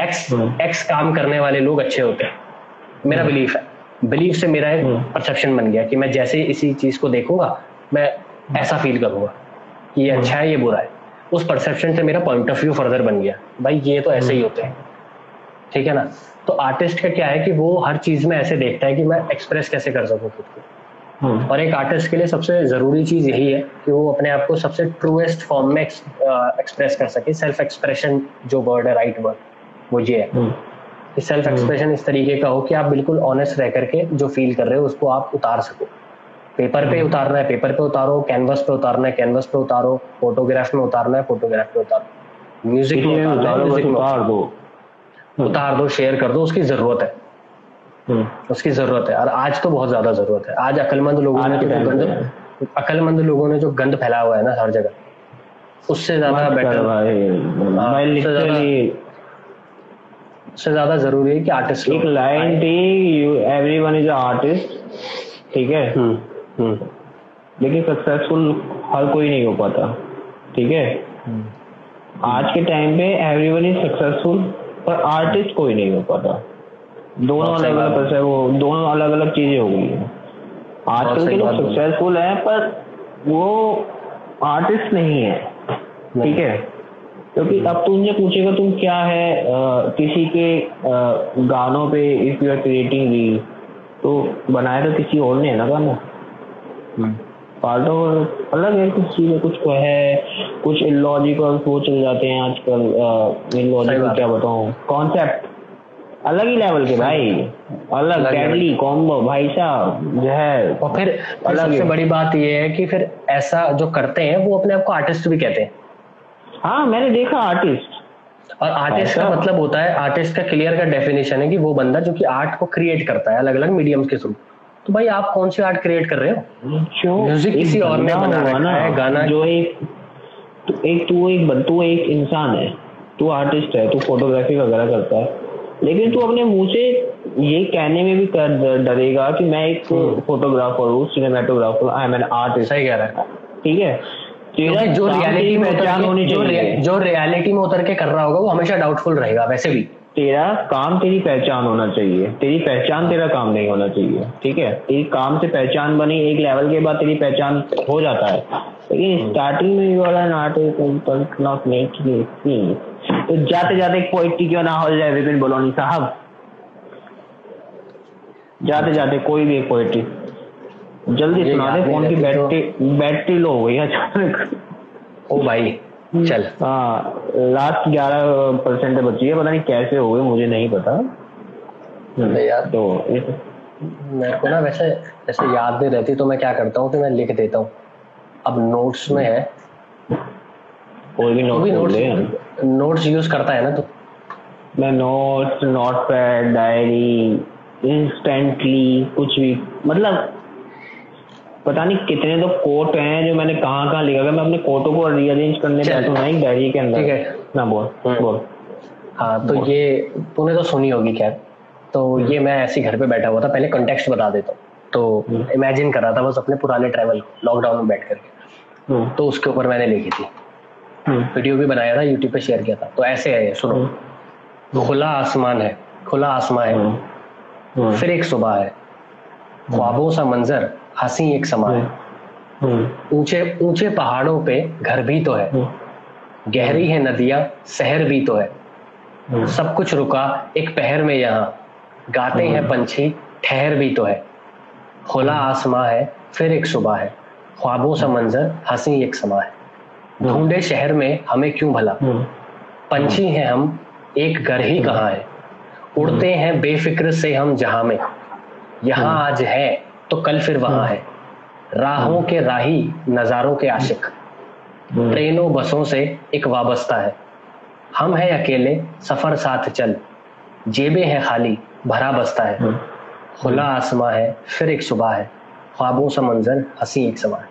एक्स काम करने वाले लोग अच्छे होते हैं, मेरा बिलीफ है। बिलीफ से मेरा एक परसेप्शन बन गया कि मैं जैसे इसी चीज को देखूंगा मैं ऐसा फील करूंगा कि ये अच्छा है, ये बुरा है। उस परसेप्शन से मेरा पॉइंट ऑफ व्यू फर्दर बन गया, भाई ये तो ऐसे ही होते हैं, ठीक है ना। तो आर्टिस्ट का क्या है कि वो हर चीज में ऐसे देखता है कि मैं एक्सप्रेस कैसे कर सकूं खुद को। और एक आर्टिस्ट के लिए सबसे जरूरी चीज यही है कि वो अपने आप को सबसे ट्रूएस्ट फॉर्म में एक्सप्रेस कर सके। सेल्फ एक्सप्रेशन जो वर्ड है, राइट वर्ड, वो ये है कि सेल्फ एक्सप्रेशन इस तरीके का हो कि आप बिल्कुल ऑनेस्ट रह करके जो फील कर रहे हो उसको आप उतार सको। पेपर पे उतारना है पेपर पे उतारो, कैनवस पे उतारना है कैनवस पे उतारो, फोटोग्राफ में उतारना है फोटोग्राफ पे उतारो, म्यूजिक में उतार दो, शेयर कर दो, उसकी जरूरत है, उसकी जरूरत है। और आज तो बहुत ज्यादा जरूरत है। आज अक्लमंद लोगों ने जो गंद फैलाया हुआ है ना हर जगह, उससे ज्यादा बेटर, उससे ज्यादा जरूरी है कि आर्टिस्ट, एक लाइन थी, एवरीवन इज अ आर्टिस्ट, ठीक है, लेकिन सक्सेसफुल हर कोई नहीं हो पाता, ठीक है। आज के टाइम पे एवरीवन इज सक्सेसफुल पर आर्टिस्ट कोई नहीं हो पाता। दोनों अलग अलग, वो दोनों अलग अलग चीजें हो गई है। आजकल के लोग सक्सेसफुल हैं पर वो आर्टिस्ट नहीं है, ठीक है। क्योंकि अब तुमने पूछेगा तुम क्या है किसी के गानों पे, if you are creating reel, तो बनाया तो किसी और ने है ना गाना, पार्ट और अलग है, कुछ चीजें कुछ है, कुछ इलॉजिकल वो चल जाते हैं आजकल। इलॉजिकल क्या बताऊं, कॉन्सेप्ट अलग ही लेवल के भाई, अलग डेडली कॉम्बो भाई साहब जो है। और फिर सबसे बड़ी बात ये है कि फिर ऐसा जो करते हैं वो अपने आप को आर्टिस्ट भी कहते हैं। हाँ मैंने देखा आर्टिस्ट। और आर्टिस्ट का मतलब होता है, आर्टिस्ट का क्लियर का डेफिनेशन है कि वो बंदा जो कि आर्ट को क्रिएट करता है अलग अलग मीडियम्स के थ्रू। तो भाई आप कौन सी आर्ट क्रिएट कर रहे हो? म्यूजिक किसी और ने बना रखा है, गाना जो तू एक इंसान है, तू आर्टिस्ट है, तू फोटोग्राफी वगैरह करता है, लेकिन तू अपने मुंह से ये कहने में भी डरेगा कि मैं एक फोटोग्राफर हूँ, cinematographer, I am an artist. सही कह रहा है, ठीक है। क्योंकि जो रियलिटी में उतर के कर रहा होगा वो हमेशा डाउटफुल रहेगा। वैसे भी तेरा काम तेरी पहचान होना चाहिए, तेरी पहचान तेरा काम नहीं होना चाहिए, ठीक है। तेरी काम से पहचान बनी, एक लेवल के बाद तेरी पहचान हो जाता है, लेकिन स्टार्टिंग में you are an artist not making. तो जाते जाते एक पोइट्री क्यों ना हो जाए विपिन बलोनी साहब, जाते जाते कोई भी एक पोइट्री जल्दी सुना दे। फोन की बैटरी लो हो गई अचानक। ओ भाई चल। हाँ लास्ट 11% बची है, पता नहीं कैसे हो गए, मुझे नहीं पता यार। तो मेरे को ना वैसे याद नहीं रहती, तो मैं क्या करता हूँ कि मैं लिख देता हूँ। अब नोट्स में है, कोई भी नोट्स यूज करता है ना तो मैं नोट्स, नोटपैड, डायरी, इंस्टेंटली कुछ भी, मतलब पता नहीं कितने तो कोट हैं जो मैंने कहाँ कहाँ लिखा। मैं अपने कोटों को रीअरेंज करने बैठूं ना एक डायरी के अंदर। ठीक है ना बोल। हाँ तो ये तूने तो सुनी होगी खैर। तो ये मैं ऐसे घर पे बैठा हुआ था, पहले कॉन्टेक्स्ट बता देता हूँ। तो इमेजिन कर रहा था बस अपने पुराने ट्रैवल, लॉकडाउन में बैठ करके। तो उसके ऊपर मैंने लिखी थी, वीडियो भी बनाया था, यूट्यूब पे शेयर किया था। तो ऐसे है, सुनो। खुला आसमान है, खुला आसमां है, फिर एक सुबह है, ख्वाबों सा मंजर, हंसी एक समा है। ऊंचे ऊंचे पहाड़ों पे घर भी तो है, गहरी है नदियां, शहर भी तो है। सब कुछ रुका एक पहर में यहाँ, गाते हैं पंछी, ठहर भी तो है। खुला आसमां है, फिर एक सुबह है, ख्वाबों सा मंजर, हंसी एक समा है। ढूंढे शहर में हमें क्यों भला, पंछी हैं हम, एक घर ही कहाँ है। उड़ते हैं बेफिक्र से हम जहां में, यहाँ आज है तो कल फिर वहां है। राहों के राही, नजारों के आशिक, ट्रेनों बसों से एक वाबस्ता है। हम हैं अकेले, सफर साथ चल, जेबें हैं खाली, भरा बस्ता है। खुला आसमां है, फिर एक सुबह है, ख्वाबों सा मंजर, हंसी एक समा है।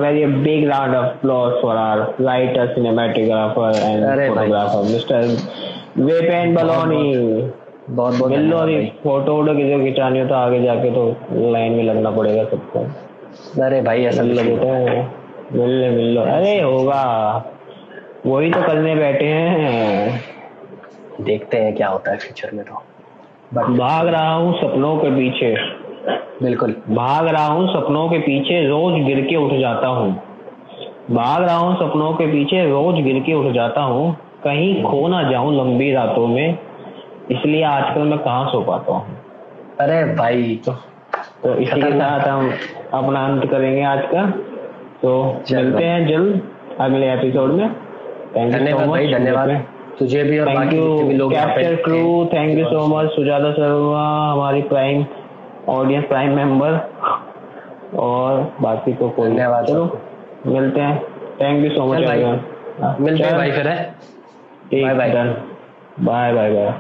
Very big round of applause for our writer, cinematographer and photographer, Mr. Vipin बलोनी। बहुत मिलो अभी फोटो किसी खिंचानी हो तो आगे जाके तो लाइन में लगना पड़ेगा सबको। अरे भाई ऐसा लगता है, मिल लो। अरे होगा, वही तो करने बैठे हैं, देखते हैं क्या होता है फ्यूचर में। तो भाग रहा हूँ सपनों के पीछे, बिल्कुल भाग रहा हूँ सपनों के पीछे, रोज गिर के उठ जाता हूँ। भाग रहा हूँ सपनों के पीछे, रोज गिर के उठ जाता हूँ। कहीं खो ना जाऊं लंबी रातों में, इसलिए आजकल मैं कहाँ सो पाता हूँ। अरे भाई तो इसी के साथ हम अपना अंत करेंगे आज का। तो मिलते हैं जल्द अगले एपिसोड में। धन्यवाद भाई, धन्यवाद तुझे भी और बाकी जितने भी लोग capture crew. Thank you so much Sujata Sharma, हमारी प्राइम ऑडियंस, प्राइम मेंबर, और बाकी तो कोई। धन्यवाद, चलो मिलते हैं। Thank you so much. मिलते हैं भाई, फिर है। Bye bye bye bye.